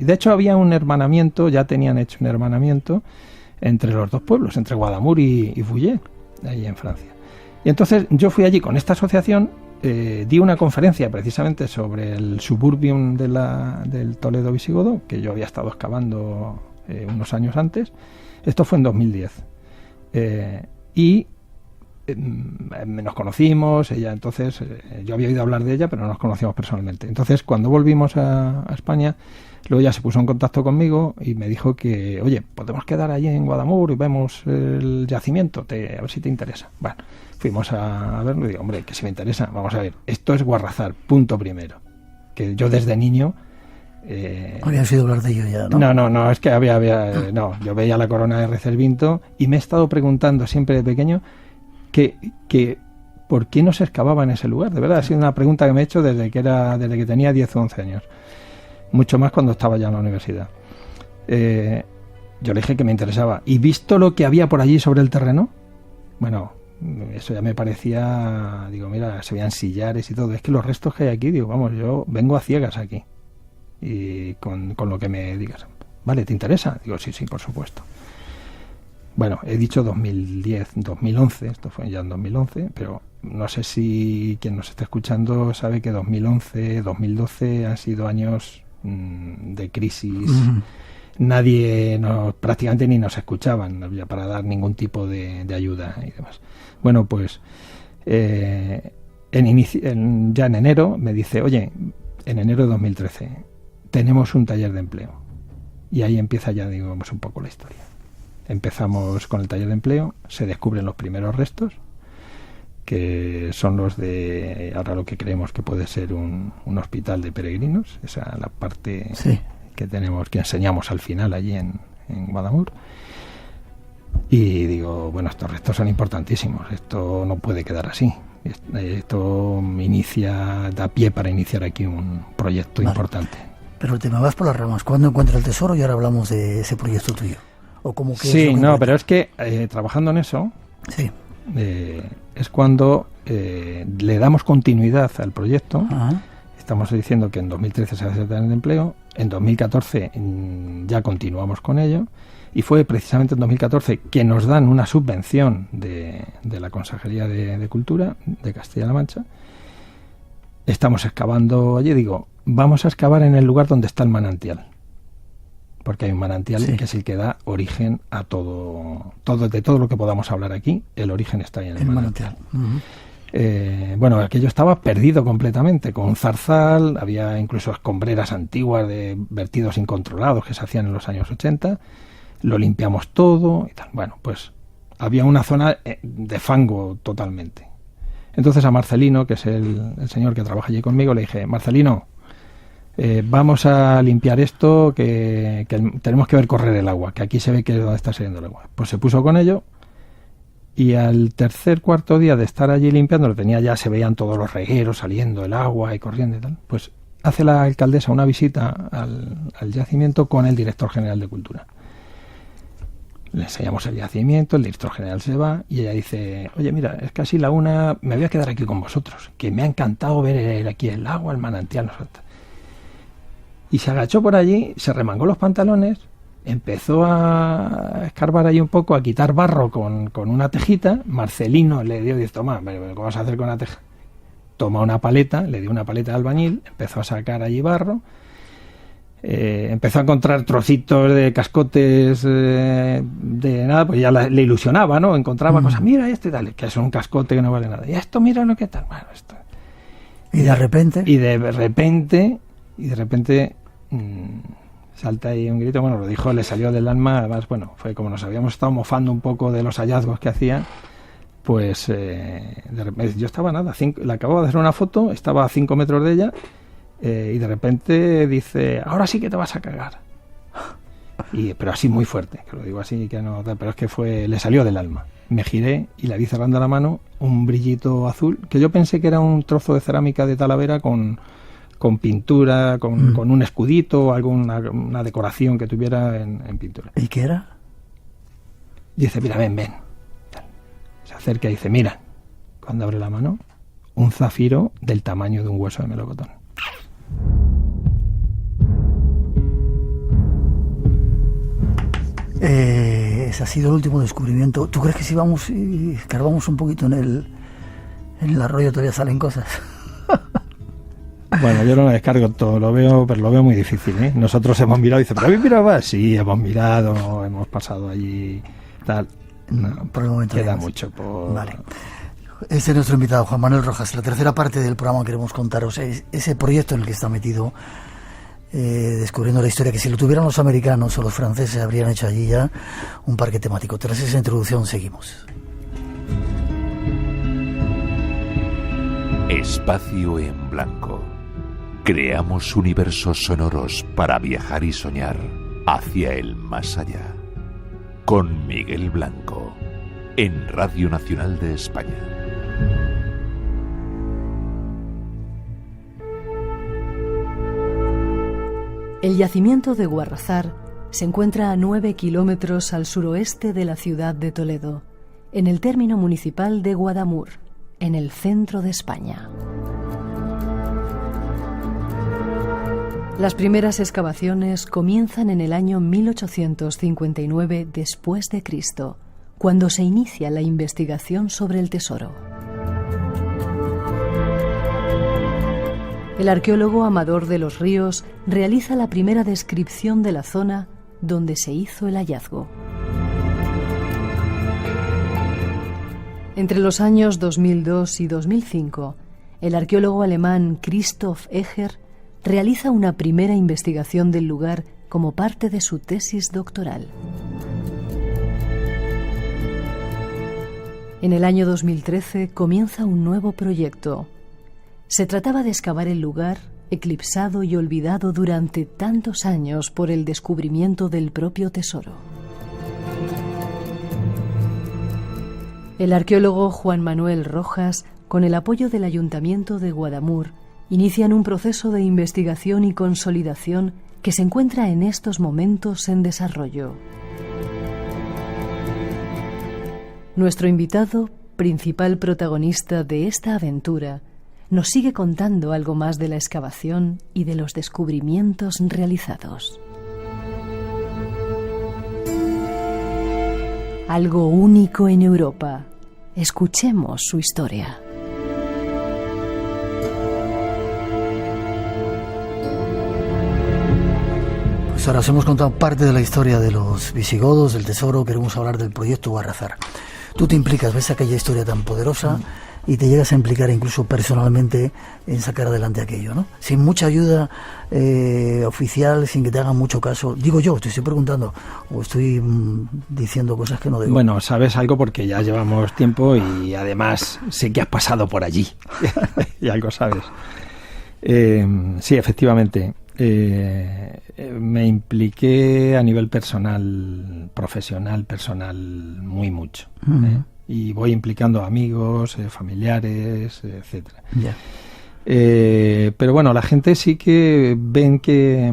de hecho había un hermanamiento, ya tenían hecho un hermanamiento entre los dos pueblos, entre Guadamur y Fouillé, ahí en Francia. Y entonces yo fui allí con esta asociación, di una conferencia precisamente sobre el suburbium del Toledo visigodo, que yo había estado excavando unos años antes. Esto fue en 2010. Y nos conocimos, ella entonces, yo había oído hablar de ella, pero no nos conocíamos personalmente. Entonces, cuando volvimos a España, luego ella se puso en contacto conmigo y me dijo que, oye, podemos quedar allí en Guadamur y vemos el yacimiento, a ver si te interesa. Bueno, fuimos a verlo y digo, hombre, que si me interesa, vamos a ver, esto es Guarrazar, punto primero. Que yo desde niño... habías oído hablar de ello ya, ¿no? No, es que no, yo veía la corona de Recesvinto y me he estado preguntando siempre de pequeño que ¿por qué no se excavaba en ese lugar? De verdad, ha sido una pregunta que me he hecho desde que tenía 10 o 11 años. Mucho más cuando estaba ya en la universidad. Yo le dije que me interesaba. Y visto lo que había por allí sobre el terreno, bueno, eso ya me parecía, digo, mira, se veían sillares y todo. Es que los restos que hay aquí, digo, vamos, yo vengo a ciegas aquí. Y con lo que me digas. Vale, ¿te interesa? Digo, sí, por supuesto. Bueno, he dicho 2010, 2011, esto fue ya en 2011, pero no sé si quien nos está escuchando sabe que 2011, 2012 han sido años de crisis. Nadie, prácticamente ni nos escuchaban, no había para dar ningún tipo de ayuda y demás. Bueno, pues ya en enero me dice, oye, en enero de 2013 tenemos un taller de empleo. Y ahí empieza ya, digamos, un poco la historia. Empezamos con el taller de empleo, se descubren los primeros restos, que son los de ahora lo que creemos que puede ser un hospital de peregrinos, esa es la parte que tenemos, que enseñamos al final allí en Guadamur. Y digo, bueno, estos restos son importantísimos, esto no puede quedar así. Esto da pie para iniciar aquí un proyecto importante. Pero te me vas por las ramas. ¿Cuándo encuentras el tesoro? Y ahora hablamos de ese proyecto tuyo. ¿O cómo que sí, no, pero es que trabajando en eso, es cuando le damos continuidad al proyecto. Estamos diciendo que en 2013 se hace el taller de empleo, en 2014 ya continuamos con ello, y fue precisamente en 2014 que nos dan una subvención de la Consejería de Cultura de Castilla-La Mancha. Estamos excavando allí, digo, vamos a excavar en el lugar donde está el manantial, porque hay un manantial que es el que da origen a todo lo que podamos hablar aquí, el origen está ahí en el manantial. Bueno, aquello estaba perdido completamente, con un zarzal, había incluso escombreras antiguas de vertidos incontrolados que se hacían en los años 80, lo limpiamos todo y tal. Bueno, pues había una zona de fango totalmente. Entonces a Marcelino, que es el señor que trabaja allí conmigo, le dije, Marcelino, vamos a limpiar esto, que tenemos que ver correr el agua, que aquí se ve que es donde está saliendo el agua. Pues se puso con ello y al cuarto día de estar allí limpiando, se veían todos los regueros saliendo, el agua y corriendo y tal. Pues hace la alcaldesa una visita al yacimiento con el director general de Cultura. Le enseñamos el yacimiento, el director general se va y ella dice, oye, mira, es casi la una, me voy a quedar aquí con vosotros, que me ha encantado ver aquí el agua, el manantial, nosotros. Y se agachó por allí, se remangó los pantalones, empezó a escarbar ahí un poco, a quitar barro con una tejita. Marcelino le dio, dice, toma, ¿cómo vas a hacer con una teja? Toma una paleta, le dio una paleta de albañil, empezó a sacar allí barro, empezó a encontrar trocitos de cascotes de nada, pues ya le ilusionaba, ¿no? Encontraba cosas, mira este tal, que es un cascote que no vale nada, y esto mira lo que tal, bueno, esto. Y de repente salta ahí un grito, bueno, lo dijo, le salió del alma, además, bueno, fue como nos habíamos estado mofando un poco de los hallazgos que hacía, pues de repente, yo estaba le acababa de hacer una foto, estaba a 5 metros de ella, y de repente dice, ahora sí que te vas a cagar. Pero así muy fuerte, que lo digo así, que no, pero es que le salió del alma. Me giré y la vi cerrando la mano, un brillito azul, que yo pensé que era un trozo de cerámica de Talavera con pintura, con un escudito o una decoración que tuviera en pintura. ¿Y qué era? Dice, mira, ven. Se acerca y dice, mira, cuando abre la mano, un zafiro del tamaño de un hueso de melocotón. Ese ha sido el último descubrimiento. ¿Tú crees que si vamos y escarbamos un poquito en el arroyo todavía salen cosas? Bueno, yo no lo descargo todo, pero lo veo muy difícil, ¿eh? Nosotros hemos mirado y dice, ¿pero habéis mirado más? Sí, hemos mirado, hemos pasado allí, tal. No, por el momento queda mucho por... Vale. Este es nuestro invitado, Juan Manuel Rojas. La tercera parte del programa queremos contaros ese proyecto en el que está metido, descubriendo la historia, que si lo tuvieran los americanos o los franceses habrían hecho allí ya un parque temático. Tras esa introducción seguimos. Espacio en blanco. Creamos universos sonoros para viajar y soñar hacia el más allá. Con Miguel Blanco, en Radio Nacional de España. El yacimiento de Guarrazar se encuentra a 9 kilómetros al suroeste de la ciudad de Toledo, en el término municipal de Guadamur, en el centro de España. Las primeras excavaciones comienzan en el año 1859 después de Cristo, cuando se inicia la investigación sobre el tesoro. El arqueólogo Amador de los Ríos realiza la primera descripción de la zona donde se hizo el hallazgo. Entre los años 2002 y 2005, el arqueólogo alemán Christoph Eger realiza una primera investigación del lugar como parte de su tesis doctoral. En el año 2013 comienza un nuevo proyecto. Se trataba de excavar el lugar, eclipsado y olvidado durante tantos años por el descubrimiento del propio tesoro. El arqueólogo Juan Manuel Rojas, con el apoyo del Ayuntamiento de Guadamur, inician un proceso de investigación y consolidación que se encuentra en estos momentos en desarrollo. Nuestro invitado, principal protagonista de esta aventura, nos sigue contando algo más de la excavación y de los descubrimientos realizados. Algo único en Europa. Escuchemos su historia. Pues ahora os hemos contado parte de la historia de los visigodos, del tesoro. Queremos hablar del proyecto Guarrazar. Tú te implicas, ves aquella historia tan poderosa y te llegas a implicar incluso personalmente en sacar adelante aquello, ¿no? Sin mucha ayuda oficial, sin que te hagan mucho caso. Digo yo, te estoy preguntando o estoy diciendo cosas que no debo. Bueno, sabes algo porque ya llevamos tiempo y además sé que has pasado por allí y algo sabes. Sí, efectivamente. Me impliqué a nivel profesional, muy mucho. Y voy implicando amigos, familiares, etcétera. Yeah. Pero bueno, la gente sí que ven que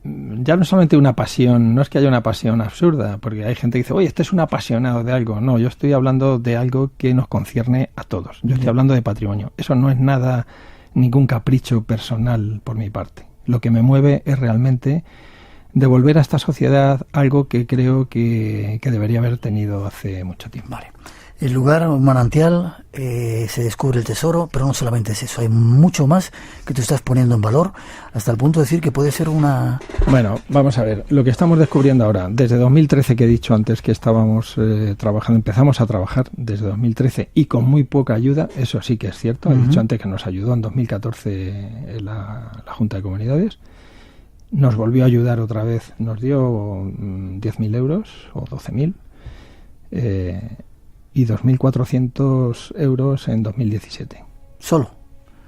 ya no solamente una pasión, no es que haya una pasión absurda, porque hay gente que dice, oye, este es un apasionado de algo. No, yo estoy hablando de algo que nos concierne a todos. Yo estoy hablando de patrimonio. Eso no es nada, ningún capricho personal por mi parte. Lo que me mueve es realmente devolver a esta sociedad algo que creo que debería haber tenido hace mucho tiempo. Vale. El lugar, un manantial, se descubre el tesoro, pero no solamente es eso, hay mucho más que tú estás poniendo en valor, hasta el punto de decir que puede ser una... Bueno, vamos a ver, lo que estamos descubriendo ahora, desde 2013, que he dicho antes que estábamos trabajando, empezamos a trabajar desde 2013 y con muy poca ayuda, eso sí que es cierto, he dicho antes que nos ayudó en 2014 la Junta de Comunidades, nos volvió a ayudar otra vez, nos dio 10.000 euros o 12.000, y 2.400 euros en 2017. ¿Solo?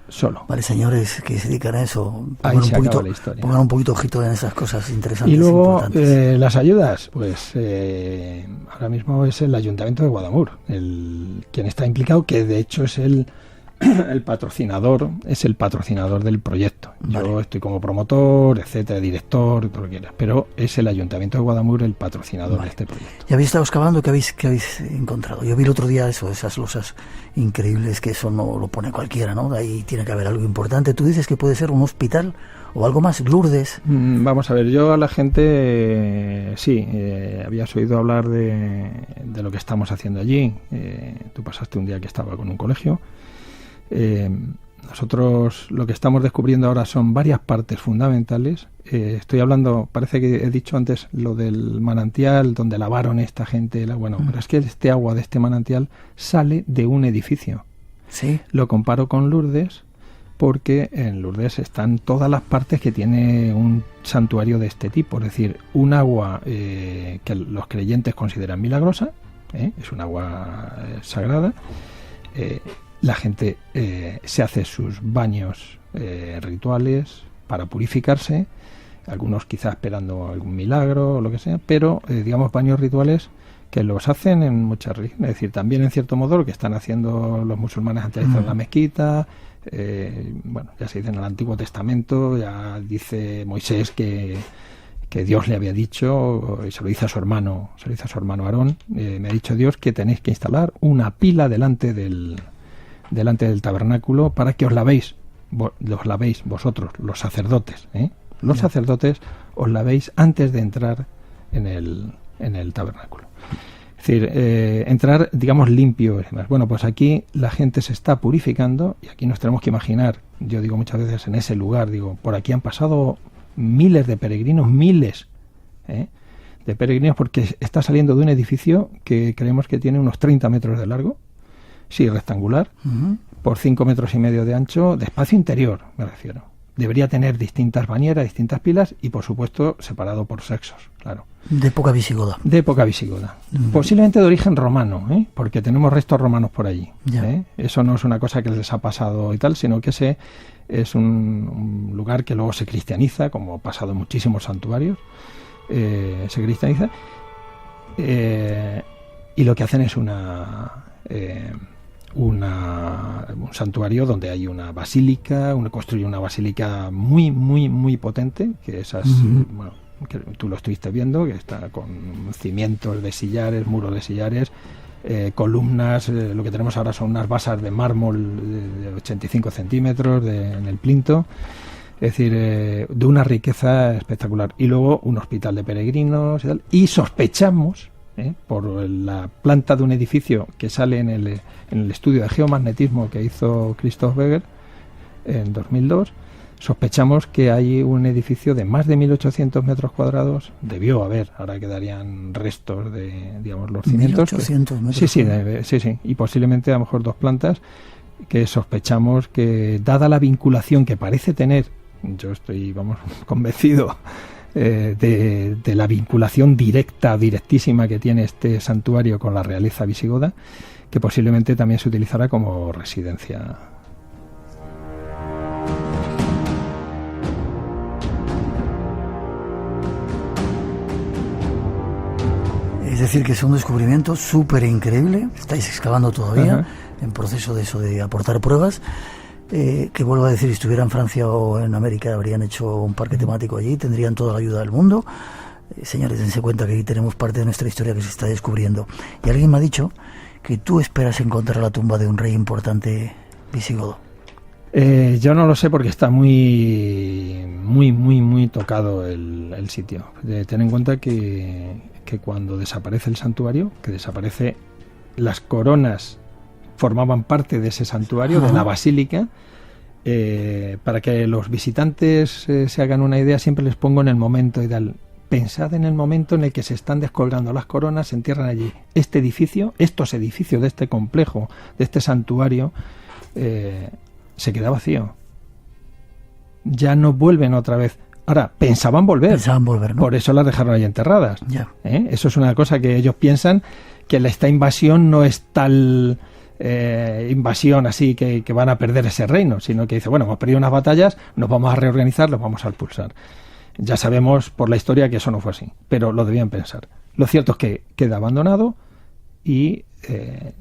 Solo. Vale, señores que se dedican a eso, pongan un poquito ojito en esas cosas interesantes. Y luego, las ayudas, pues ahora mismo es el Ayuntamiento de Guadamur, quien está implicado, que de hecho es el patrocinador, del proyecto. Vale. Yo estoy como promotor, etcétera, director, todo lo que quieras, pero es el Ayuntamiento de Guadamur el patrocinador de este proyecto. ¿Y habéis estado excavando? ¿Qué habéis encontrado? Yo vi el otro día esas losas increíbles, que eso no lo pone cualquiera, ¿no? De ahí tiene que haber algo importante. Tú dices que puede ser un hospital o algo más, Lourdes. Vamos a ver, yo a la gente habías oído hablar de lo que estamos haciendo allí. Tú pasaste un día que estaba con un colegio. nosotros lo que estamos descubriendo ahora son varias partes fundamentales. Estoy hablando, parece que he dicho antes lo del manantial donde lavaron esta gente. Pero es que este agua de este manantial sale de un edificio. ¿Sí? Lo comparo con Lourdes, porque en Lourdes están todas las partes que tiene un santuario de este tipo. Es decir, un agua que los creyentes consideran milagrosa, es un agua sagrada. La gente se hace sus baños rituales para purificarse, algunos quizás esperando algún milagro o lo que sea, pero digamos baños rituales que los hacen en muchas religiones. Es decir, también en cierto modo lo que están haciendo los musulmanes antes de estar en la mezquita. Ya se dice en el Antiguo Testamento, ya dice Moisés que Dios le había dicho, y se lo dice a su hermano Aarón, me ha dicho Dios que tenéis que instalar una pila delante del tabernáculo para que os lavéis vosotros, los sacerdotes, los sacerdotes os lavéis antes de entrar en el tabernáculo. Es decir, entrar, digamos, limpio. Bueno, pues aquí la gente se está purificando y aquí nos tenemos que imaginar, yo digo muchas veces en ese lugar, por aquí han pasado miles de peregrinos, de peregrinos, porque está saliendo de un edificio que creemos que tiene unos 30 metros de largo, sí, rectangular, por 5 metros y medio de ancho, de espacio interior, me refiero. Debería tener distintas bañeras, distintas pilas y, por supuesto, separado por sexos, claro. De época visigoda. De época visigoda. Posiblemente de origen romano, porque tenemos restos romanos por allí. Eso no es una cosa que les ha pasado y tal, sino que ese es un lugar que luego se cristianiza, como ha pasado en muchísimos santuarios, se cristianiza, y lo que hacen es un santuario donde hay una basílica, construye una basílica muy, muy, muy potente, que esas, que tú lo estuviste viendo, que está con cimientos de sillares, muros de sillares, columnas, lo que tenemos ahora son unas basas de mármol de 85 centímetros en el plinto, es decir, de una riqueza espectacular. Y luego un hospital de peregrinos y tal, y sospechamos, por la planta de un edificio que sale en el estudio de geomagnetismo que hizo Christoph Weger en 2002, sospechamos que hay un edificio de más de 1.800 metros cuadrados, debió haber, ahora quedarían restos de, digamos, los cimientos. 1.800 metros. Sí, y posiblemente a lo mejor 2 plantas, que sospechamos que, dada la vinculación que parece tener, yo estoy, convencido de la vinculación directísima que tiene este santuario con la realeza visigoda, que posiblemente también se utilizará como residencia. Es decir, que es un descubrimiento súper increíble. Estáis excavando todavía, en proceso de eso, de aportar pruebas. Que vuelvo a decir, si estuviera en Francia o en América habrían hecho un parque temático allí, tendrían toda la ayuda del mundo. Señores, dense cuenta que aquí tenemos parte de nuestra historia que se está descubriendo. Y alguien me ha dicho que tú esperas encontrar la tumba de un rey importante visigodo. Yo no lo sé porque está muy tocado el sitio. Ten en cuenta que cuando desaparece el santuario, que desaparece, las coronas formaban parte de ese santuario, de la basílica. Para que los visitantes se hagan una idea, siempre les pongo en el momento ideal. Pensad en el momento en el que se están descolgando las coronas, se entierran allí. Este edificio, estos edificios de este complejo, de este santuario, se queda vacío. Ya no vuelven otra vez. Ahora, pensaban volver, ¿no? Por eso las dejaron ahí enterradas. Eso es una cosa que ellos piensan, que esta invasión no es tal invasión así que van a perder ese reino, sino que dice, bueno, hemos perdido unas batallas, nos vamos a reorganizar, los vamos a expulsar. Ya sabemos por la historia que eso no fue así, pero lo debían pensar. Lo cierto es que queda abandonado y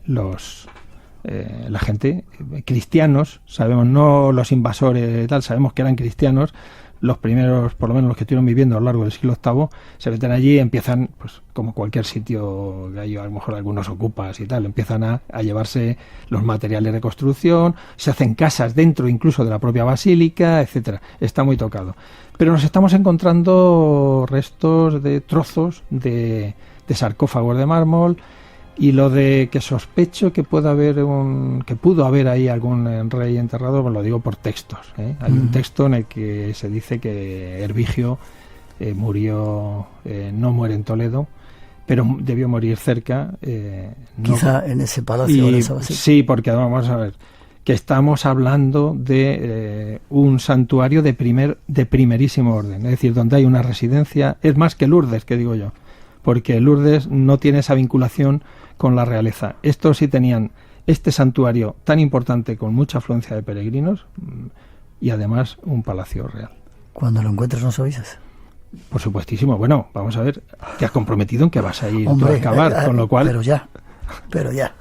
la gente, cristianos, sabemos, no los invasores tal, sabemos que eran cristianos. Los primeros, por lo menos los que estuvieron viviendo a lo largo del siglo VIII, se meten allí y empiezan, pues como cualquier sitio que hay, a lo mejor algunos ocupas y tal, empiezan a llevarse los materiales de construcción, se hacen casas dentro incluso de la propia basílica, etcétera. Está muy tocado. Pero nos estamos encontrando restos de trozos de sarcófagos de mármol, Y lo de que sospecho que pudo haber ahí algún rey enterrado, pues lo digo por textos, ¿eh? Hay un texto en el que se dice que Hervigio murió, no muere en Toledo, pero debió morir cerca. Quizá en ese palacio. Sí, porque vamos a ver, que estamos hablando de un santuario de primerísimo orden, es decir, donde hay una residencia, es más que Lourdes, que digo yo, porque Lourdes no tiene esa vinculación con la realeza. Estos sí tenían este santuario tan importante con mucha afluencia de peregrinos y además un palacio real. Cuando lo encuentres nos avisas. Por supuestísimo. Bueno, vamos a ver, te has comprometido en que vas a ir tú a acabar, con lo cual... Pero ya.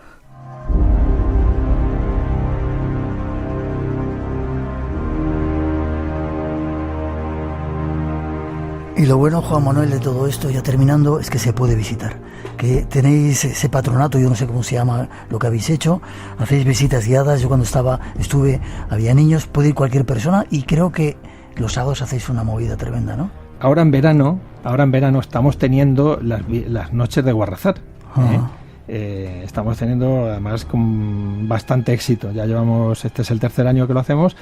Y lo bueno, Juan Manuel, de todo esto, ya terminando, es que se puede visitar. Que tenéis ese patronato, yo no sé cómo se llama lo que habéis hecho, hacéis visitas guiadas. Yo cuando estuve, había niños, puede ir cualquier persona, y creo que los sábados hacéis una movida tremenda, ¿no? Ahora en verano estamos teniendo las noches de Guarrazar. Estamos teniendo además con bastante éxito. Ya llevamos, este es el tercer año que lo hacemos,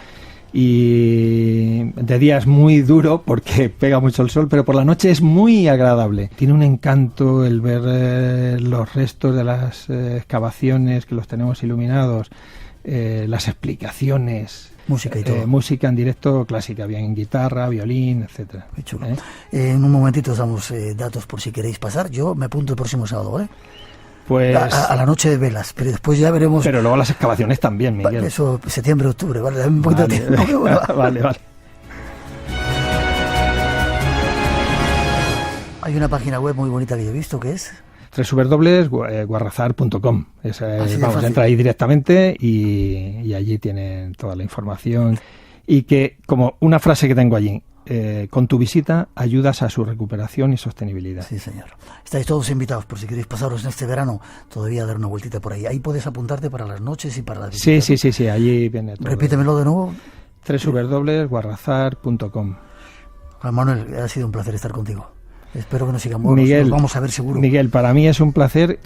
y de día es muy duro porque pega mucho el sol, pero por la noche es muy agradable. Tiene un encanto el ver los restos de las excavaciones, que los tenemos iluminados, las explicaciones. Música y todo. Música en directo clásica, bien guitarra, violín, etcétera. Muy chulo. En un momentito os damos datos por si queréis pasar. Yo me apunto el próximo sábado, ¿vale? Pues a la noche de velas, pero después ya veremos. Pero luego las excavaciones también, Miguel. Eso, septiembre, octubre, ¿vale? Dame un poquito de tiempo. Vale. Hay una página web muy bonita que yo he visto, que es www.guarrazar.com. Vamos, entra ahí directamente y allí tienen toda la información. Y que, como una frase que tengo allí, con tu visita ayudas a su recuperación y sostenibilidad. Sí, señor. Estáis todos invitados, por si queréis pasaros en este verano todavía a dar una vueltita por ahí. Ahí puedes apuntarte para las noches y para las visitas. Sí, allí viene todo. Repítemelo de nuevo. www.guarrazar.com. Juan Manuel, ha sido un placer estar contigo. Espero que nos sigamos. Miguel, nos vamos a ver seguro. Miguel, para mí es un placer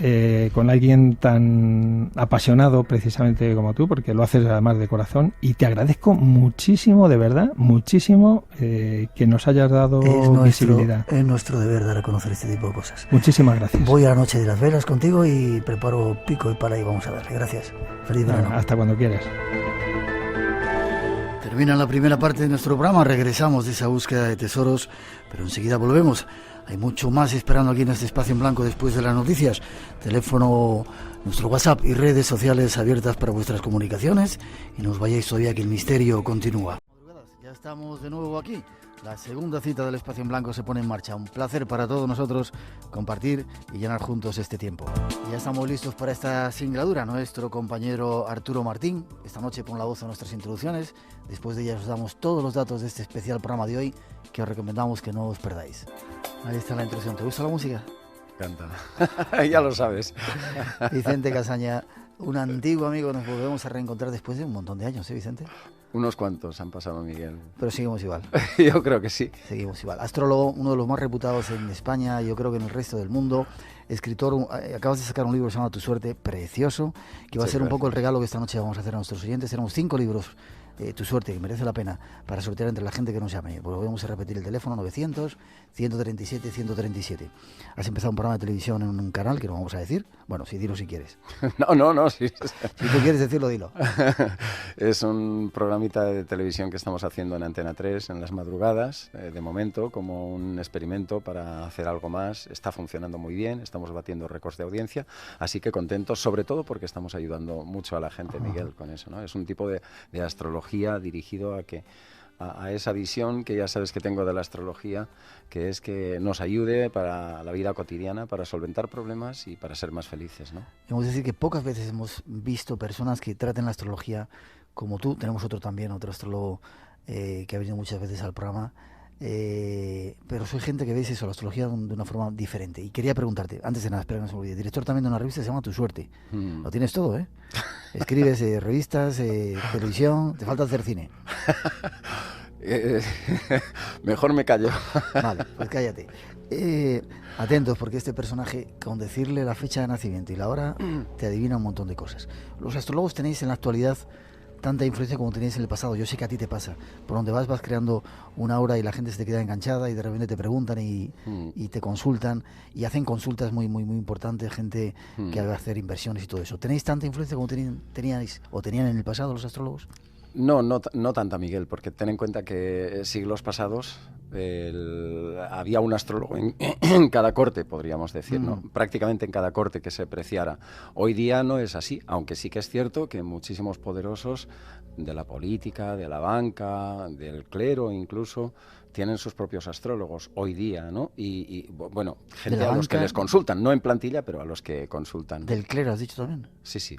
con alguien tan apasionado precisamente como tú, porque lo haces además de corazón, y te agradezco muchísimo, de verdad, muchísimo que nos hayas dado visibilidad. Es nuestro deber dar a conocer este tipo de cosas. Muchísimas gracias. Voy a la noche de las velas contigo y preparo pico y pala y vamos a darle. Gracias. Feliz verano. Hasta cuando quieras. Termina la primera parte de nuestro programa, regresamos de esa búsqueda de tesoros, pero enseguida volvemos. Hay mucho más esperando aquí en este espacio en blanco después de las noticias. Teléfono, nuestro WhatsApp y redes sociales abiertas para vuestras comunicaciones. Y no os vayáis todavía, que el misterio continúa. Ya estamos de nuevo aquí. La segunda cita del espacio en blanco se pone en marcha. Un placer para todos nosotros compartir y llenar juntos este tiempo. Y ya estamos listos para esta singladura. Nuestro compañero Arturo Martín esta noche pone la voz a nuestras introducciones. Después de ellas os damos todos los datos de este especial programa de hoy, que os recomendamos que no os perdáis. Ahí está la introducción. ¿Te gusta la música? Encanta. Ya lo sabes. Vicente Casaña, un antiguo amigo, nos volvemos a reencontrar después de un montón de años, ¿sí, Vicente? Unos cuantos han pasado, Miguel. Pero seguimos igual. Yo creo que sí. Seguimos igual. Astrólogo, uno de los más reputados en España, yo creo que en el resto del mundo. Escritor, acabas de sacar un libro que se llama Tu Suerte, precioso, que va a ser un poco el regalo que esta noche vamos a hacer a nuestros oyentes. Tenemos 5 libros, Tu Suerte, que merece la pena, para sortear entre la gente que nos llame. Volvemos a repetir el teléfono, 900-137-137. Has empezado un programa de televisión en un canal que no vamos a decir. Bueno, sí, dilo si quieres. No. Sí. Si tú quieres decirlo, dilo. Es un programita de televisión que estamos haciendo en Antena 3 en las madrugadas, de momento, como un experimento para hacer algo más. Está funcionando muy bien, estamos batiendo récords de audiencia, así que contentos, sobre todo porque estamos ayudando mucho a la gente, Miguel, con eso, ¿no? Es un tipo de astrología dirigido a esa visión que ya sabes que tengo de la astrología, que es que nos ayude para la vida cotidiana, para solventar problemas y para ser más felices, ¿no? Vamos a decir que pocas veces hemos visto personas que traten la astrología como tú. Tenemos otro astrólogo que ha venido muchas veces al programa, pero soy gente que veis eso, la astrología de una forma diferente. Y quería preguntarte, antes de nada, espera que no se me olvide, director también de una revista que se llama Tu Suerte. Lo tienes todo, ¿eh? Escribes revistas, televisión, te falta hacer cine. Mejor me callo. Vale, pues cállate. Atentos, porque este personaje, con decirle la fecha de nacimiento y la hora, te adivina un montón de cosas. Los astrólogos tenéis en la actualidad tanta influencia como teníais en el pasado. Yo sé que a ti te pasa. Por donde vas creando una aura y la gente se te queda enganchada y de repente te preguntan y te consultan y hacen consultas muy importantes, gente que va a hacer inversiones y todo eso. ¿Tenéis tanta influencia como teníais o tenían en el pasado los astrólogos? No tanta, Miguel, porque ten en cuenta que siglos pasados había un astrólogo en cada corte, podríamos decir, ¿no? Prácticamente en cada corte que se preciara. Hoy día no es así, aunque sí que es cierto que muchísimos poderosos de la política, de la banca, del clero incluso, tienen sus propios astrólogos hoy día, ¿no? Y bueno, gente a los que les consultan, no en plantilla, pero a los que consultan. ¿Del clero has dicho también? Sí.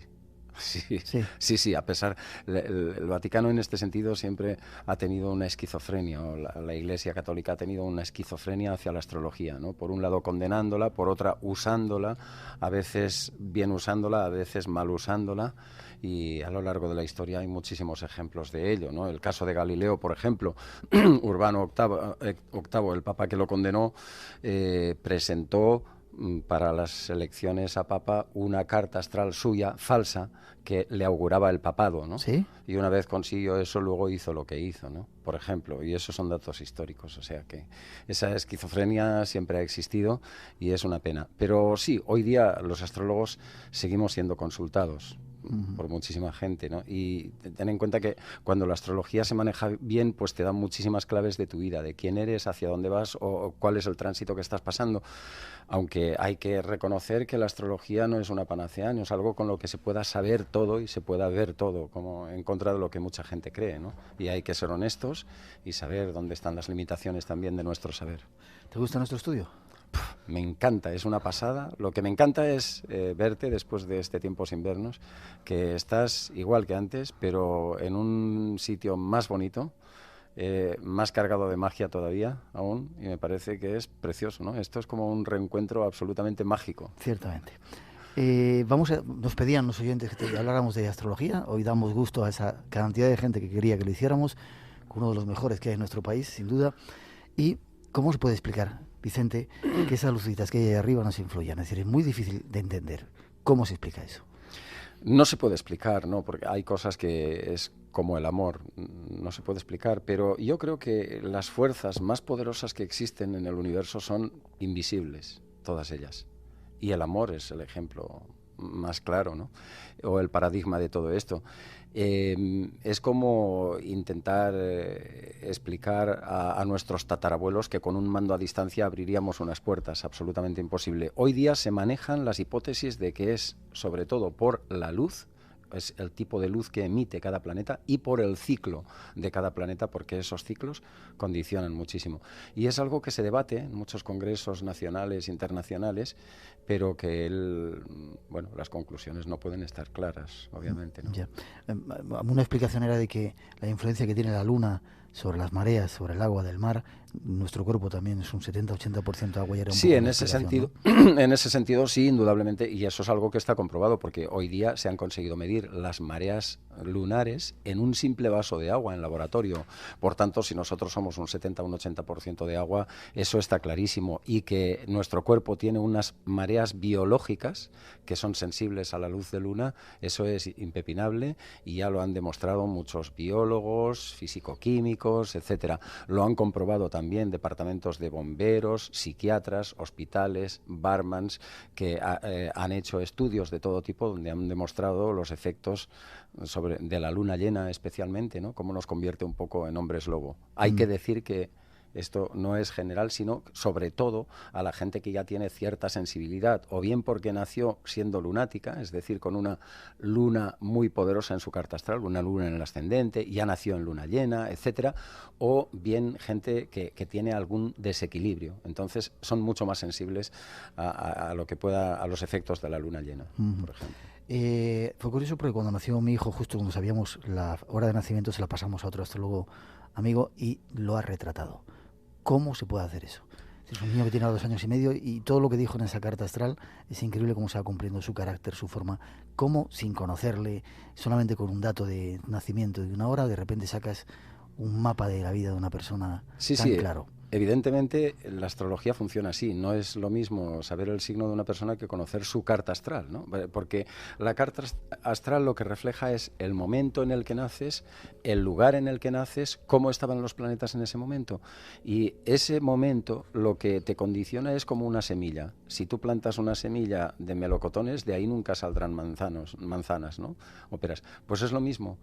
Sí, a pesar, el Vaticano en este sentido siempre ha tenido una esquizofrenia, o la Iglesia Católica ha tenido una esquizofrenia hacia la astrología, ¿no? Por un lado condenándola, por otra usándola, a veces bien usándola, a veces mal usándola, y a lo largo de la historia hay muchísimos ejemplos de ello, ¿no? El caso de Galileo, por ejemplo, Urbano VIII, el papa que lo condenó, presentó para las elecciones a papa una carta astral suya falsa que le auguraba el papado, ¿no? ¿Sí? Y una vez consiguió eso, luego hizo lo que hizo, ¿no? Por ejemplo, y esos son datos históricos, o sea que esa esquizofrenia siempre ha existido y es una pena. Pero sí, hoy día los astrólogos seguimos siendo consultados por muchísima gente, ¿no? Y ten en cuenta que cuando la astrología se maneja bien, pues te dan muchísimas claves de tu vida, de quién eres, hacia dónde vas o cuál es el tránsito que estás pasando. Aunque hay que reconocer que la astrología no es una panacea, no es algo con lo que se pueda saber todo y se pueda ver todo, como en contra de lo que mucha gente cree, ¿no? Y hay que ser honestos y saber dónde están las limitaciones también de nuestro saber. ¿Te gusta nuestro estudio? Me encanta, es una pasada. Lo que me encanta es verte después de este tiempo sin vernos, que estás igual que antes, pero en un sitio más bonito, más cargado de magia todavía aún, y me parece que es precioso, ¿no? Esto es como un reencuentro absolutamente mágico. Ciertamente. Nos pedían los oyentes que habláramos de astrología. Hoy damos gusto a esa cantidad de gente que quería que lo hiciéramos, uno de los mejores que hay en nuestro país, sin duda. ¿Y cómo se puede explicar, Vicente, que esas lucitas que hay ahí arriba nos influyan? Es decir, es muy difícil de entender. ¿Cómo se explica eso? No se puede explicar, ¿no? Porque hay cosas que es como el amor, no se puede explicar, pero yo creo que las fuerzas más poderosas que existen en el universo son invisibles, todas ellas. Y el amor es el ejemplo más claro, ¿no? O el paradigma de todo esto. Es como intentar explicar a nuestros tatarabuelos que con un mando a distancia abriríamos unas puertas, absolutamente imposible. Hoy día se manejan las hipótesis de que es, sobre todo, por la luz, es el tipo de luz que emite cada planeta, y por el ciclo de cada planeta, porque esos ciclos condicionan muchísimo. Y es algo que se debate en muchos congresos nacionales, internacionales, pero que las conclusiones no pueden estar claras, obviamente, ¿no? Ya. Una explicación era de que la influencia que tiene la luna sobre las mareas, sobre el agua del mar, nuestro cuerpo también es un 70-80% agua y era un sí, poco en ese sentido, ¿no? En ese sentido sí, indudablemente, y eso es algo que está comprobado, porque hoy día se han conseguido medir las mareas lunares en un simple vaso de agua en laboratorio. Por tanto, si nosotros somos un 70 o un 80% de agua, eso está clarísimo, y que nuestro cuerpo tiene unas mareas biológicas que son sensibles a la luz de luna, eso es impepinable, y ya lo han demostrado muchos biólogos, físico-químicos, etcétera. Lo han comprobado también departamentos de bomberos, psiquiatras, hospitales, barmans, que han hecho estudios de todo tipo donde han demostrado los efectos de la luna llena especialmente, ¿no? Cómo nos convierte un poco en hombres lobo. Hay que decir que esto no es general, sino sobre todo a la gente que ya tiene cierta sensibilidad, o bien porque nació siendo lunática, es decir, con una luna muy poderosa en su carta astral, una luna en el ascendente, ya nació en luna llena, etcétera, o bien gente que tiene algún desequilibrio. Entonces son mucho más sensibles a lo que a los efectos de la luna llena, por ejemplo. Fue curioso porque cuando nació mi hijo, justo cuando sabíamos la hora de nacimiento, se la pasamos a otro astrólogo amigo y lo ha retratado. ¿Cómo se puede hacer eso? Es un niño que tiene 2 años y medio y todo lo que dijo en esa carta astral es increíble cómo se va cumpliendo su carácter, su forma. Cómo, sin conocerle, solamente con un dato de nacimiento de una hora, de repente sacas un mapa de la vida de una persona tan claro. Evidentemente, la astrología funciona así. No es lo mismo saber el signo de una persona que conocer su carta astral, ¿no? Porque la carta astral lo que refleja es el momento en el que naces, el lugar en el que naces, cómo estaban los planetas en ese momento. Y ese momento lo que te condiciona es como una semilla. Si tú plantas una semilla de melocotones, de ahí nunca saldrán manzanas, ¿no? O peras. Pues es lo mismo.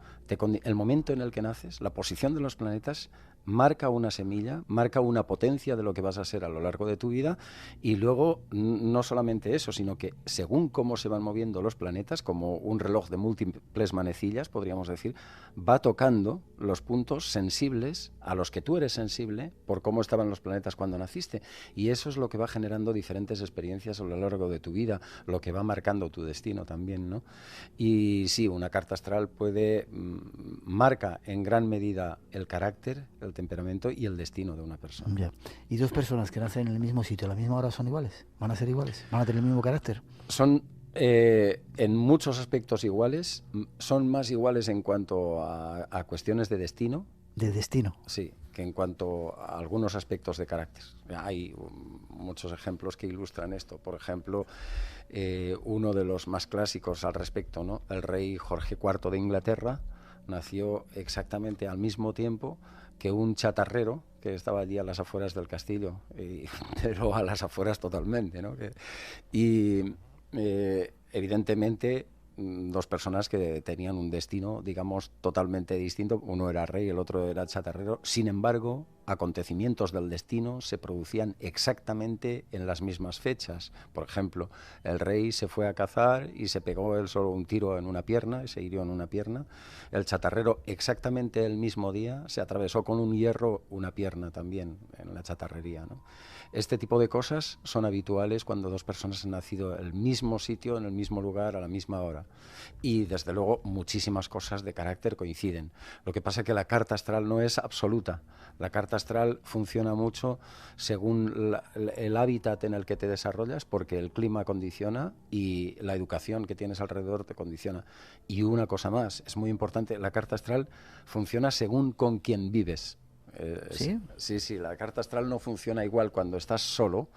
El momento en el que naces, la posición de los planetas marca una semilla, marca una potencia de lo que vas a ser a lo largo de tu vida, y luego no solamente eso, sino que según cómo se van moviendo los planetas, como un reloj de múltiples manecillas, podríamos decir, va tocando los puntos sensibles a los que tú eres sensible por cómo estaban los planetas cuando naciste, y eso es lo que va generando diferentes experiencias a lo largo de tu vida, lo que va marcando tu destino también, ¿no? Y sí, una carta astral marca en gran medida el carácter, el temperamento y el destino de una persona. Ya. ¿Y dos personas que nacen en el mismo sitio a la misma hora son iguales? ¿Van a ser iguales? ¿Van a tener el mismo carácter? Son en muchos aspectos iguales, son más iguales en cuanto a cuestiones de destino. ¿De destino? Sí, que en cuanto a algunos aspectos de carácter. Hay muchos ejemplos que ilustran esto. Por ejemplo, uno de los más clásicos al respecto, ¿no? El rey Jorge IV de Inglaterra nació exactamente al mismo tiempo que un chatarrero que estaba allí a las afueras del castillo, pero a las afueras totalmente, ¿no? Y evidentemente dos personas que tenían un destino, digamos, totalmente distinto. Uno era rey, el otro era chatarrero. Sin embargo, acontecimientos del destino se producían exactamente en las mismas fechas. Por ejemplo, el rey se fue a cazar y se pegó él solo un tiro en una pierna, y se hirió en una pierna. El chatarrero, exactamente el mismo día, se atravesó con un hierro una pierna también en la chatarrería, ¿no? Este tipo de cosas son habituales cuando dos personas han nacido en el mismo sitio, en el mismo lugar, a la misma hora. Y desde luego muchísimas cosas de carácter coinciden. Lo que pasa es que la carta astral no es absoluta. La carta astral funciona mucho según el hábitat en el que te desarrollas, porque el clima condiciona y la educación que tienes alrededor te condiciona. Y una cosa más, es muy importante, la carta astral funciona según con quién vives. Sí, la carta astral no funciona igual cuando estás solo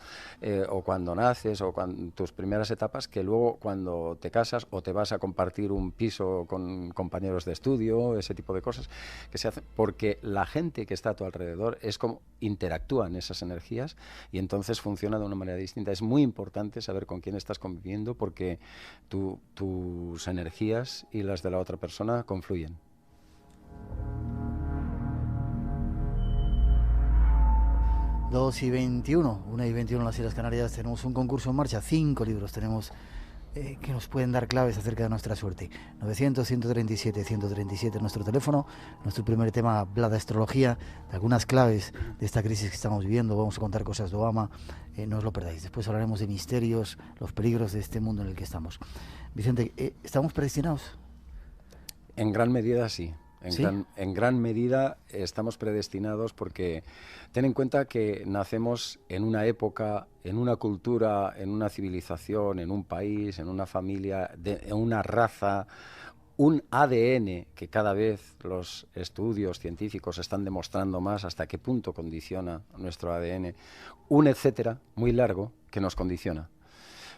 o cuando naces o cuando tus primeras etapas que luego cuando te casas o te vas a compartir un piso con compañeros de estudio, ese tipo de cosas que se hacen, porque la gente que está a tu alrededor es como interactúan esas energías y entonces funciona de una manera distinta. Es muy importante saber con quién estás conviviendo porque tus energías y las de la otra persona confluyen. Dos y 21, 1:21 en las Islas Canarias, tenemos un concurso en marcha, 5 libros tenemos que nos pueden dar claves acerca de nuestra suerte. 900-137-137 nuestro teléfono. Nuestro primer tema habla de astrología, de algunas claves de esta crisis que estamos viviendo. Vamos a contar cosas de Obama, no os lo perdáis. Después hablaremos de misterios, los peligros de este mundo en el que estamos. Vicente, ¿estamos predestinados? En gran medida sí. ¿Sí? En gran medida estamos predestinados porque ten en cuenta que nacemos en una época, en una cultura, en una civilización, en un país, en una familia, en una raza, un ADN que cada vez los estudios científicos están demostrando más hasta qué punto condiciona nuestro ADN, un etcétera muy largo que nos condiciona.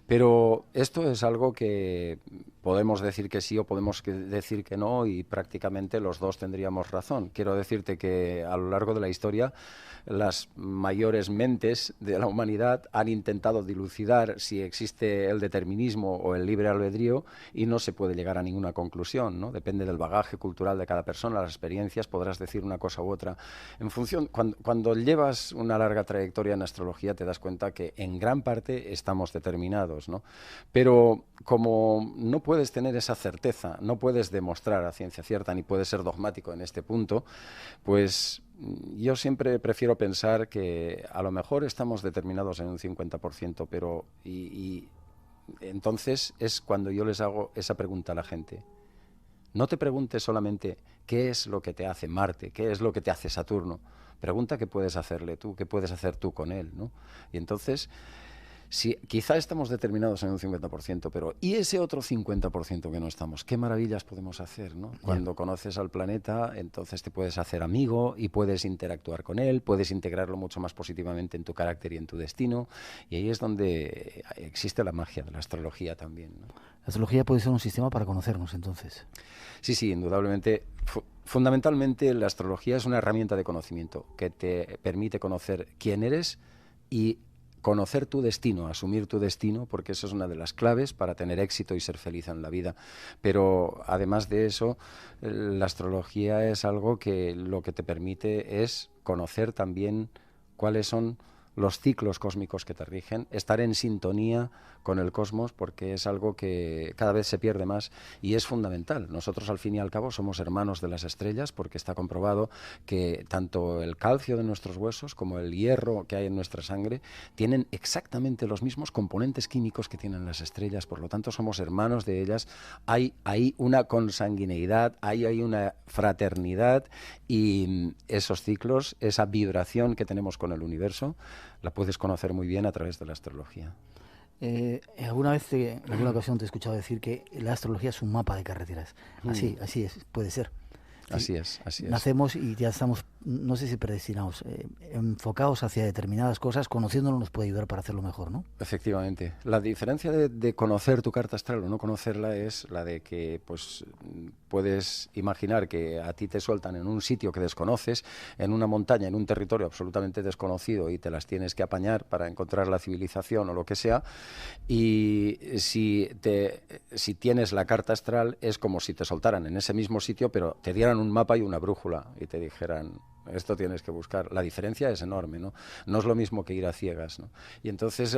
Pero esto es algo que podemos decir que sí o podemos decir que no y prácticamente los dos tendríamos razón. Quiero decirte que a lo largo de la historia las mayores mentes de la humanidad han intentado dilucidar si existe el determinismo o el libre albedrío y no se puede llegar a ninguna conclusión, ¿no? Depende del bagaje cultural de cada persona, las experiencias, podrás decir una cosa u otra. En función, cuando llevas una larga trayectoria en astrología te das cuenta que en gran parte estamos determinados, ¿no? Pero como no puedes tener esa certeza, no puedes demostrar a ciencia cierta ni puedes ser dogmático en este punto, pues yo siempre prefiero pensar que a lo mejor estamos determinados en un 50%, pero y entonces es cuando yo les hago esa pregunta a la gente. No te preguntes solamente qué es lo que te hace Marte, qué es lo que te hace Saturno. Pregunta qué puedes hacerle tú, qué puedes hacer tú con él, ¿no? Y entonces, Si quizá estamos determinados en un 50%, pero ¿y ese otro 50% que no estamos? ¿Qué maravillas podemos hacer, ¿no? Cuando conoces al planeta, entonces te puedes hacer amigo y puedes interactuar con él, puedes integrarlo mucho más positivamente en tu carácter y en tu destino, y ahí es donde existe la magia de la astrología también, ¿no? La astrología puede ser un sistema para conocernos, entonces. Sí, indudablemente. Fundamentalmente la astrología es una herramienta de conocimiento que te permite conocer quién eres y conocer tu destino, asumir tu destino, porque eso es una de las claves para tener éxito y ser feliz en la vida. Pero además de eso, la astrología es algo que lo que te permite es conocer también cuáles son los ciclos cósmicos que te rigen, estar en sintonía con el cosmos, porque es algo que cada vez se pierde más y es fundamental. Nosotros, al fin y al cabo, somos hermanos de las estrellas, porque está comprobado que tanto el calcio de nuestros huesos como el hierro que hay en nuestra sangre tienen exactamente los mismos componentes químicos que tienen las estrellas, por lo tanto somos hermanos de ellas. Hay ahí una consanguineidad, hay una fraternidad, y esos ciclos, esa vibración que tenemos con el universo, la puedes conocer muy bien a través de la astrología. Alguna vez, en alguna ocasión te he escuchado decir que la astrología es un mapa de carreteras. Así es, puede ser. Así es. Nacemos y ya estamos, no sé si predestinados, enfocados hacia determinadas cosas, conociéndolo nos puede ayudar para hacerlo mejor, ¿no? Efectivamente. La diferencia de conocer tu carta astral o no conocerla es la de que pues puedes imaginar que a ti te sueltan en un sitio que desconoces, en una montaña, en un territorio absolutamente desconocido, y te las tienes que apañar para encontrar la civilización o lo que sea, y si tienes la carta astral es como si te soltaran en ese mismo sitio, pero te dieran un mapa y una brújula y te dijeran: esto tienes que buscar. La diferencia es enorme, ¿no? No es lo mismo que ir a ciegas, ¿no? Y entonces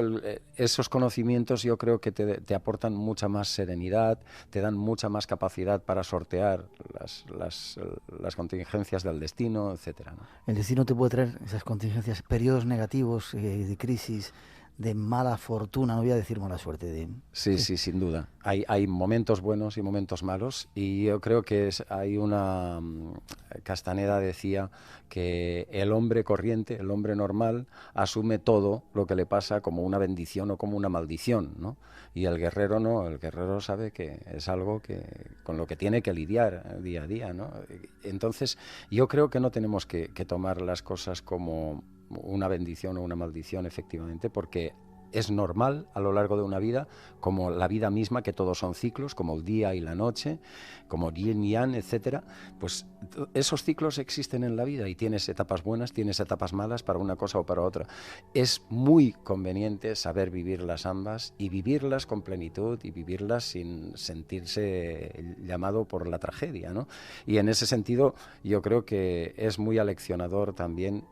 esos conocimientos yo creo que te aportan mucha más serenidad, te dan mucha más capacidad para sortear las contingencias del destino, etcétera, ¿no? El destino te puede traer esas contingencias, periodos negativos, de crisis, de mala fortuna, no voy a decir mala suerte. Sí, sin duda. Hay momentos buenos y momentos malos, y yo creo que hay una... Castaneda decía que el hombre corriente, el hombre normal, asume todo lo que le pasa como una bendición o como una maldición, ¿no? Y el guerrero no, el guerrero sabe que es algo con lo que tiene que lidiar día a día, ¿no? Entonces, yo creo que no tenemos que tomar las cosas como una bendición o una maldición, efectivamente, porque es normal a lo largo de una vida, como la vida misma, que todos son ciclos, como el día y la noche, como yin y yang, etcétera. Pues esos ciclos existen en la vida, y tienes etapas buenas, tienes etapas malas para una cosa o para otra. Es muy conveniente saber vivirlas ambas, y vivirlas con plenitud, y vivirlas sin sentirse llamado por la tragedia, ¿no? Y en ese sentido yo creo que es muy aleccionador también,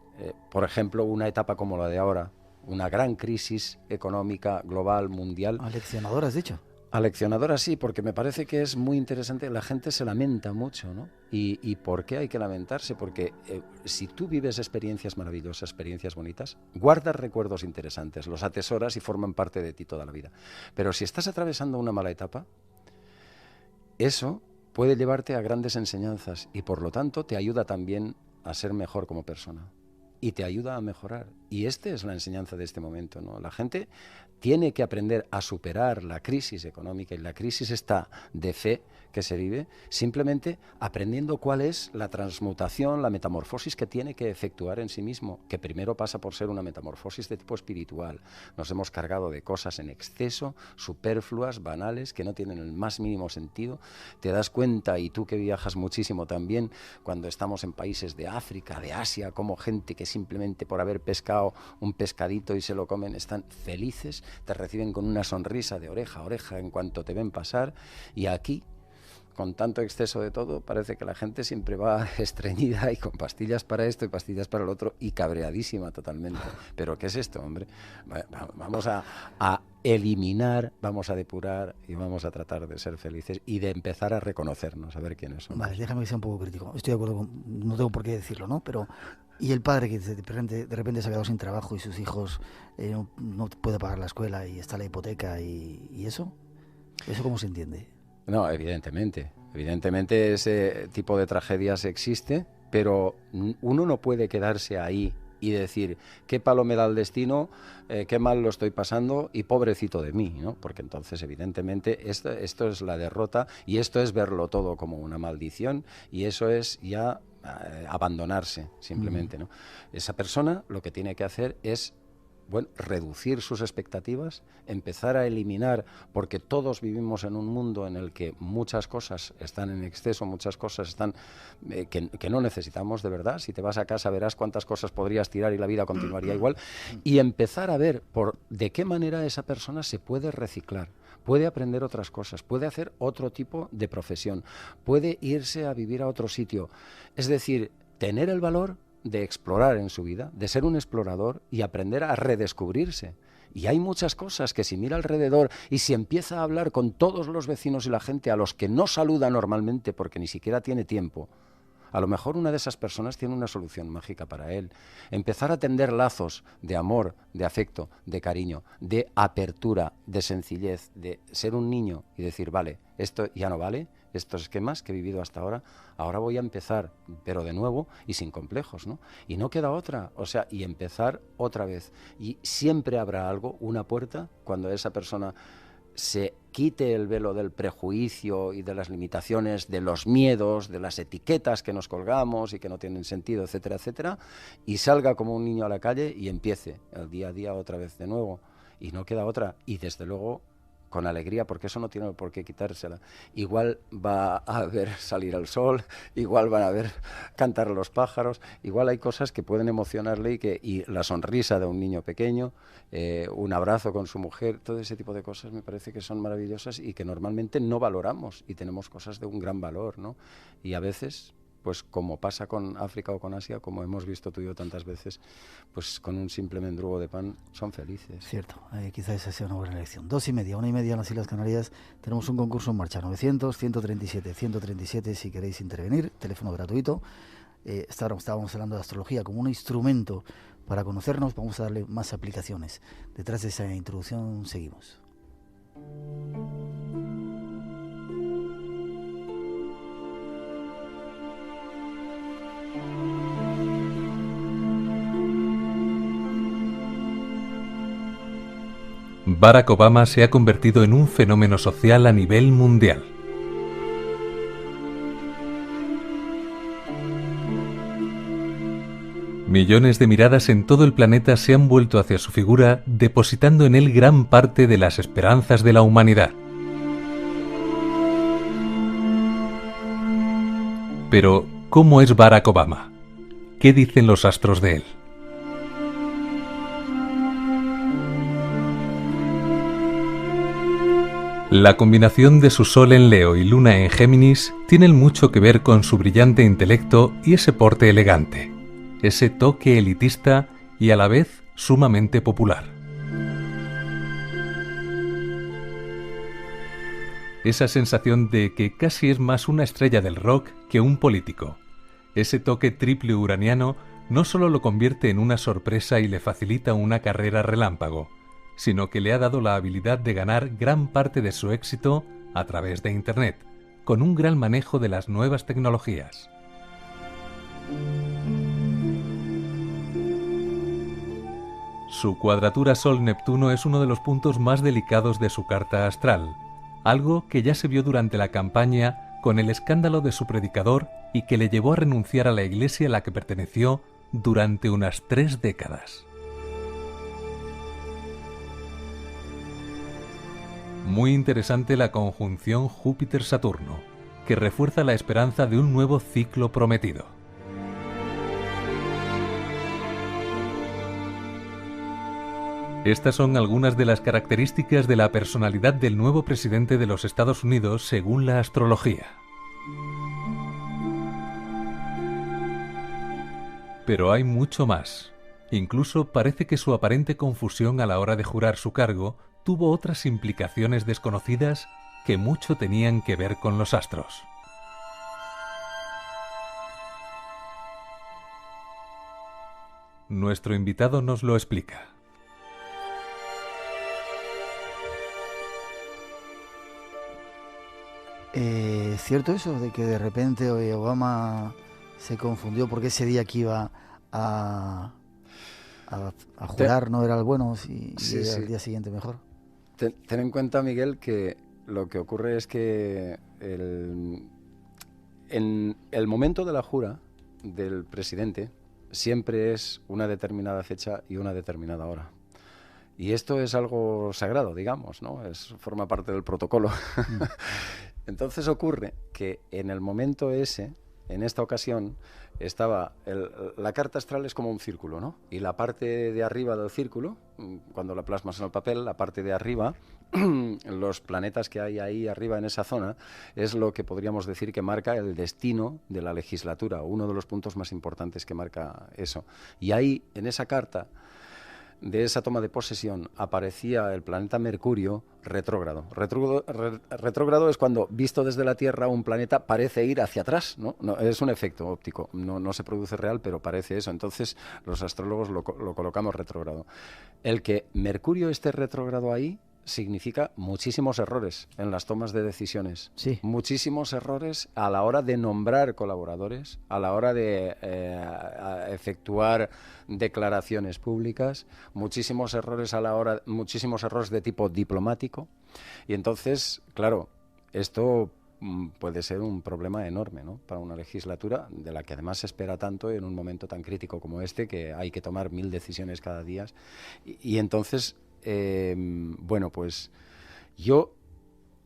por ejemplo, una etapa como la de ahora, una gran crisis económica global, mundial. ¿Aleccionadora has dicho? Aleccionadora sí, porque me parece que es muy interesante. La gente se lamenta mucho, ¿no? ¿Y por qué hay que lamentarse? Porque si tú vives experiencias maravillosas, experiencias bonitas, guardas recuerdos interesantes, los atesoras y forman parte de ti toda la vida. Pero si estás atravesando una mala etapa, eso puede llevarte a grandes enseñanzas, y por lo tanto te ayuda también a ser mejor como persona. Y te ayuda a mejorar. Y esta es la enseñanza de este momento, ¿no? La gente tiene que aprender a superar la crisis económica y la crisis esta de fe que se vive, simplemente aprendiendo cuál es la transmutación, la metamorfosis que tiene que efectuar en sí mismo, que primero pasa por ser una metamorfosis de tipo espiritual. Nos hemos cargado de cosas en exceso, superfluas, banales, que no tienen el más mínimo sentido. Te das cuenta, y tú que viajas muchísimo también, cuando estamos en países de África, de Asia, como gente que simplemente por haber pescado un pescadito y se lo comen están felices, te reciben con una sonrisa de oreja a oreja en cuanto te ven pasar. Y aquí, con tanto exceso de todo, parece que la gente siempre va estreñida y con pastillas para esto y pastillas para el otro, y cabreadísima totalmente. ¿Pero qué es esto, hombre? Vamos a eliminar, vamos a depurar y vamos a tratar de ser felices y de empezar a reconocernos, a ver quiénes somos. Vale, déjame que sea un poco crítico. Estoy de acuerdo no tengo por qué decirlo, ¿no? Pero ¿y el padre que de repente se ha quedado sin trabajo y sus hijos no puede pagar la escuela y está la hipoteca y eso? ¿Eso cómo se entiende? No, evidentemente ese tipo de tragedias existe, pero uno no puede quedarse ahí y decir, qué palo me da el destino, qué mal lo estoy pasando y pobrecito de mí, ¿no? Porque entonces, evidentemente, esto es la derrota y esto es verlo todo como una maldición y eso es ya abandonarse, simplemente, ¿no? Esa persona lo que tiene que hacer es reducir sus expectativas, empezar a eliminar, porque todos vivimos en un mundo en el que muchas cosas están en exceso, muchas cosas están que no necesitamos de verdad. Si te vas a casa verás cuántas cosas podrías tirar y la vida continuaría igual, y empezar a ver de qué manera esa persona se puede reciclar, puede aprender otras cosas, puede hacer otro tipo de profesión, puede irse a vivir a otro sitio, es decir, tener el valor de explorar en su vida, de ser un explorador y aprender a redescubrirse. Y hay muchas cosas que si mira alrededor y si empieza a hablar con todos los vecinos y la gente a los que no saluda normalmente porque ni siquiera tiene tiempo, a lo mejor una de esas personas tiene una solución mágica para él. Empezar a tender lazos de amor, de afecto, de cariño, de apertura, de sencillez, de ser un niño y decir, vale, esto ya no vale, estos esquemas que he vivido hasta ahora voy a empezar, pero de nuevo y sin complejos, ¿no? Y no queda otra, o sea, y empezar otra vez. Y siempre habrá algo, una puerta, cuando esa persona se quite el velo del prejuicio y de las limitaciones, de los miedos, de las etiquetas que nos colgamos y que no tienen sentido, etcétera, etcétera, y salga como un niño a la calle y empiece el día a día otra vez de nuevo. Y no queda otra. Y desde luego con alegría, porque eso no tiene por qué quitársela. Igual va a ver salir el sol, igual van a ver cantar los pájaros, igual hay cosas que pueden emocionarle y la sonrisa de un niño pequeño, un abrazo con su mujer, todo ese tipo de cosas me parece que son maravillosas y que normalmente no valoramos y tenemos cosas de un gran valor, ¿no? Y a veces, pues como pasa con África o con Asia, como hemos visto tú y yo tantas veces, pues con un simple mendrugo de pan son felices. Cierto, quizás esa sea una buena elección. 2:30, 1:30 en las Islas Canarias, tenemos un concurso en marcha, 900-137-137 si queréis intervenir, teléfono gratuito. Estábamos hablando de astrología como un instrumento para conocernos, vamos a darle más aplicaciones. Detrás de esa introducción seguimos. Barack Obama se ha convertido en un fenómeno social a nivel mundial. Millones de miradas en todo el planeta se han vuelto hacia su figura, depositando en él gran parte de las esperanzas de la humanidad. Pero, ¿cómo es Barack Obama? ¿Qué dicen los astros de él? La combinación de su Sol en Leo y Luna en Géminis tiene mucho que ver con su brillante intelecto y ese porte elegante, ese toque elitista y a la vez sumamente popular. Esa sensación de que casi es más una estrella del rock que un político. Ese toque triple uraniano no solo lo convierte en una sorpresa y le facilita una carrera relámpago, sino que le ha dado la habilidad de ganar gran parte de su éxito a través de Internet, con un gran manejo de las nuevas tecnologías. Su cuadratura Sol-Neptuno es uno de los puntos más delicados de su carta astral, algo que ya se vio durante la campaña con el escándalo de su predicador y que le llevó a renunciar a la iglesia a la que perteneció durante unas 3 décadas. Muy interesante la conjunción Júpiter-Saturno, que refuerza la esperanza de un nuevo ciclo prometido. Estas son algunas de las características de la personalidad del nuevo presidente de los Estados Unidos según la astrología. Pero hay mucho más. Incluso parece que su aparente confusión a la hora de jurar su cargo tuvo otras implicaciones desconocidas que mucho tenían que ver con los astros. Nuestro invitado nos lo explica. ¿Es cierto eso de que de repente Obama se confundió porque ese día que iba a a jurar no era el bueno y sí, era sí. el día siguiente mejor. Ten en cuenta, Miguel, que lo que ocurre es que en el momento de la jura del presidente siempre es una determinada fecha y una determinada hora. Y esto es algo sagrado, digamos, ¿no? Forma parte del protocolo. Entonces ocurre que en el momento ese, en esta ocasión, la carta astral es como un círculo, ¿no? Y la parte de arriba del círculo, cuando la plasmas en el papel, la parte de arriba, los planetas que hay ahí arriba en esa zona, es lo que podríamos decir que marca el destino de la legislatura, uno de los puntos más importantes que marca eso. Y ahí, en esa carta de esa toma de posesión, aparecía el planeta Mercurio retrógrado. Retrógrado es cuando, visto desde la Tierra, un planeta parece ir hacia atrás, ¿no? Es un efecto óptico, no se produce real, pero parece eso. Entonces, los astrólogos lo colocamos retrógrado. El que Mercurio esté retrógrado ahí significa muchísimos errores en las tomas de decisiones. Sí. Muchísimos errores a la hora de nombrar colaboradores, a la hora de efectuar declaraciones públicas, muchísimos errores de tipo diplomático. Y entonces, claro, esto puede ser un problema enorme, ¿no?, para una legislatura de la que además se espera tanto en un momento tan crítico como este, que hay que tomar 1000 decisiones cada día. Y entonces, bueno, pues yo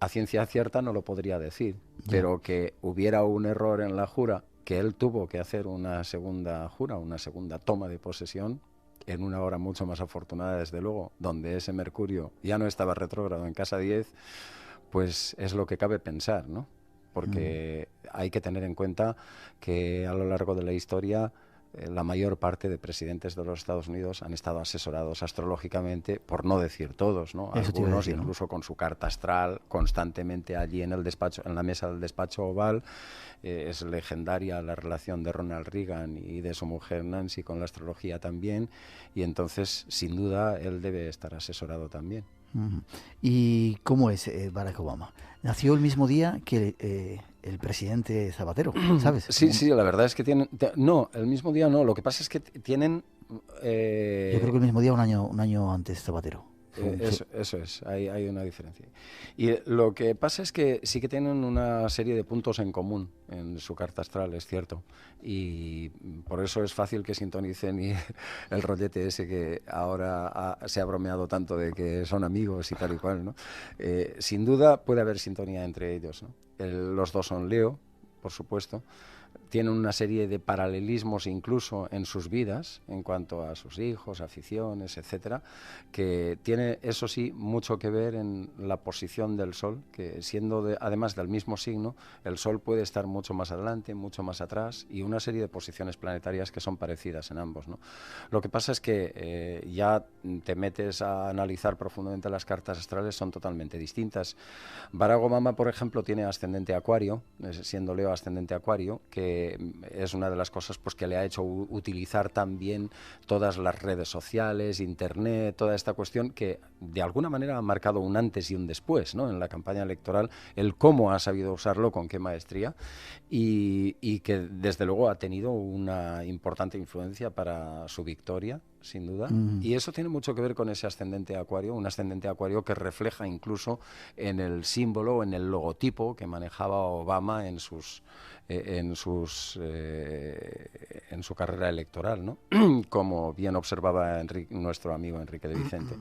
a ciencia cierta no lo podría decir, pero que hubiera un error en la jura, que él tuvo que hacer una segunda jura, una segunda toma de posesión, en una hora mucho más afortunada, desde luego, donde ese Mercurio ya no estaba retrógrado en casa 10, pues es lo que cabe pensar, ¿no? Porque hay que tener en cuenta que a lo largo de la historia la mayor parte de presidentes de los Estados Unidos han estado asesorados astrológicamente, por no decir todos, ¿no? Algunos decir, incluso ¿no?, con su carta astral constantemente allí en el despacho, en la mesa del despacho oval. Es legendaria la relación de Ronald Reagan y de su mujer Nancy con la astrología también, y entonces sin duda él debe estar asesorado también. ¿Y cómo es Barack Obama? Nació el mismo día que el presidente Zapatero, ¿sabes? Sí, la verdad es que tienen... No, el mismo día no, lo que pasa es que tienen... Yo creo que el mismo día un año antes Zapatero. Eso es, hay una diferencia. Y lo que pasa es que sí que tienen una serie de puntos en común en su carta astral, es cierto. Y por eso es fácil que sintonicen, y el rollete ese que ahora se ha bromeado tanto de que son amigos y tal y cual, ¿no? Sin duda puede haber sintonía entre ellos, ¿no? Los dos son Leo, por supuesto. Tienen una serie de paralelismos incluso en sus vidas, en cuanto a sus hijos, aficiones, etcétera, que tiene, eso sí, mucho que ver en la posición del Sol, que siendo además del mismo signo, el Sol puede estar mucho más adelante, mucho más atrás, y una serie de posiciones planetarias que son parecidas en ambos, ¿no? Lo que pasa es que ya te metes a analizar profundamente las cartas astrales, son totalmente distintas. Barack Obama, por ejemplo, tiene ascendente Acuario, siendo Leo ascendente Acuario, que es una de las cosas pues que le ha hecho utilizar también todas las redes sociales, internet, toda esta cuestión que de alguna manera ha marcado un antes y un después, ¿no?, en la campaña electoral, el cómo ha sabido usarlo, con qué maestría, y que desde luego ha tenido una importante influencia para su victoria, sin duda. Y eso tiene mucho que ver con ese ascendente Acuario, un ascendente Acuario que refleja incluso en el símbolo, en el logotipo que manejaba Obama en su carrera electoral, ¿no? Como bien observaba nuestro amigo Enrique de Vicente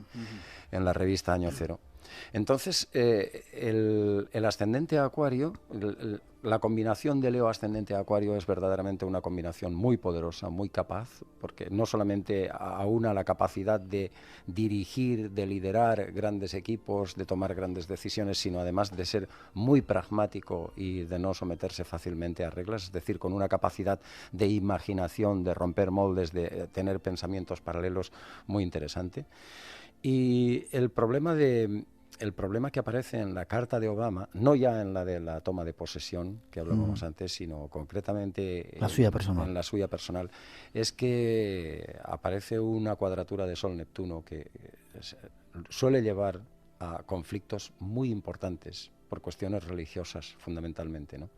en la revista Año Cero. Entonces, el ascendente Acuario, la combinación de Leo ascendente Acuario es verdaderamente una combinación muy poderosa, muy capaz, porque no solamente aúna la capacidad de dirigir, de liderar grandes equipos, de tomar grandes decisiones, sino además de ser muy pragmático y de no someterse fácilmente a reglas, es decir, con una capacidad de imaginación, de romper moldes, de tener pensamientos paralelos muy interesante. Y el problema que aparece en la carta de Obama, no ya en la de la toma de posesión que hablábamos antes, sino concretamente en la suya personal, es que aparece una cuadratura de Sol-Neptuno que suele llevar a conflictos muy importantes por cuestiones religiosas, fundamentalmente, ¿no?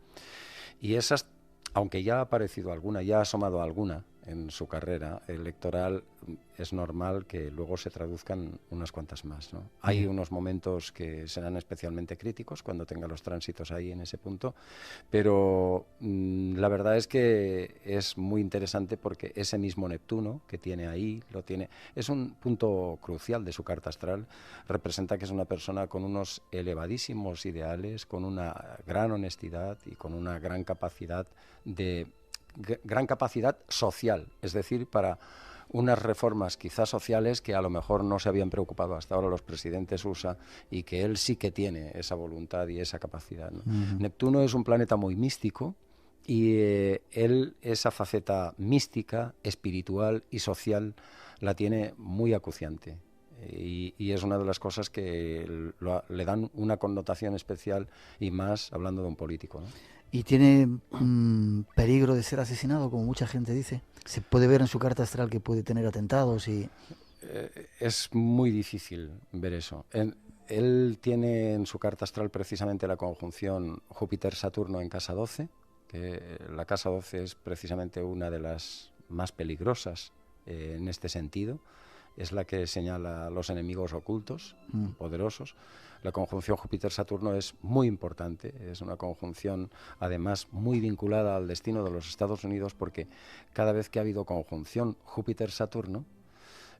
Y esas, aunque ya ha aparecido alguna, ya ha asomado alguna en su carrera electoral, es normal que luego se traduzcan unas cuantas más, ¿no? Hay unos momentos que serán especialmente críticos cuando tenga los tránsitos ahí en ese punto, pero la verdad es que es muy interesante porque ese mismo Neptuno que tiene ahí, es un punto crucial de su carta astral, representa que es una persona con unos elevadísimos ideales, con una gran honestidad y con una gran capacidad social, es decir, para unas reformas quizás sociales que a lo mejor no se habían preocupado hasta ahora los presidentes USA y que él sí que tiene esa voluntad y esa capacidad, ¿no? Neptuno es un planeta muy místico y él esa faceta mística, espiritual y social la tiene muy acuciante. Y es una de las cosas que le dan una connotación especial y más hablando de un político, ¿no? ¿Y tiene peligro de ser asesinado, como mucha gente dice? ¿Se puede ver en su carta astral que puede tener atentados? Es muy difícil ver eso. Él tiene en su carta astral precisamente la conjunción Júpiter-Saturno en casa 12, que la casa 12 es precisamente una de las más peligrosas en este sentido. Es la que señala a los enemigos ocultos, poderosos. La conjunción Júpiter-Saturno es muy importante, es una conjunción además muy vinculada al destino de los Estados Unidos, porque cada vez que ha habido conjunción Júpiter-Saturno,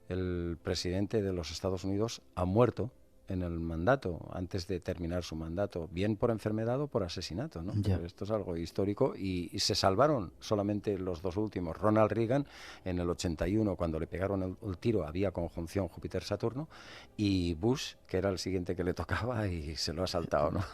el presidente de los Estados Unidos ha muerto en el mandato, antes de terminar su mandato, bien por enfermedad o por asesinato, ¿no? Esto es algo histórico y se salvaron solamente los dos últimos. Ronald Reagan en el 81, cuando le pegaron el tiro, había conjunción Júpiter-Saturno, y Bush, que era el siguiente que le tocaba, y se lo ha saltado, ¿no?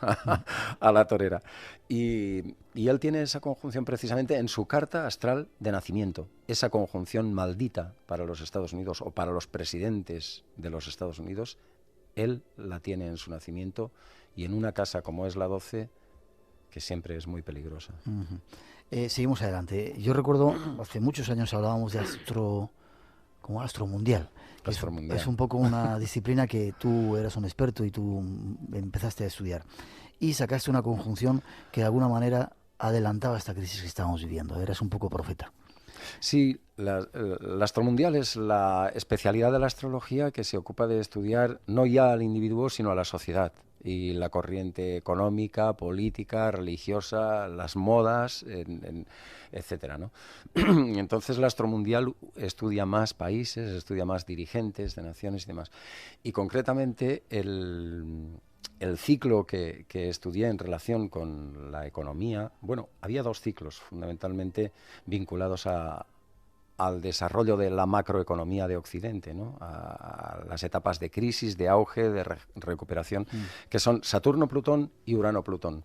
a la torera. Y él tiene esa conjunción precisamente en su carta astral de nacimiento, esa conjunción maldita para los Estados Unidos o para los presidentes de los Estados Unidos. Él la tiene en su nacimiento y en una casa como es la 12, que siempre es muy peligrosa. Seguimos adelante. Yo recuerdo, hace muchos años hablábamos de astromundial. Es un poco una disciplina que tú eras un experto y tú empezaste a estudiar. Y sacaste una conjunción que de alguna manera adelantaba esta crisis que estamos viviendo. Eras un poco profeta. Sí, la astromundial es la especialidad de la astrología que se ocupa de estudiar no ya al individuo, sino a la sociedad y la corriente económica, política, religiosa, las modas, etcétera, ¿no? Entonces la astromundial estudia más países, estudia más dirigentes de naciones y demás. Y concretamente el ciclo que estudié en relación con la economía, bueno, había dos ciclos fundamentalmente vinculados al desarrollo de la macroeconomía de Occidente, ¿no? A las etapas de crisis, de auge, de recuperación, que son Saturno-Plutón y Urano-Plutón.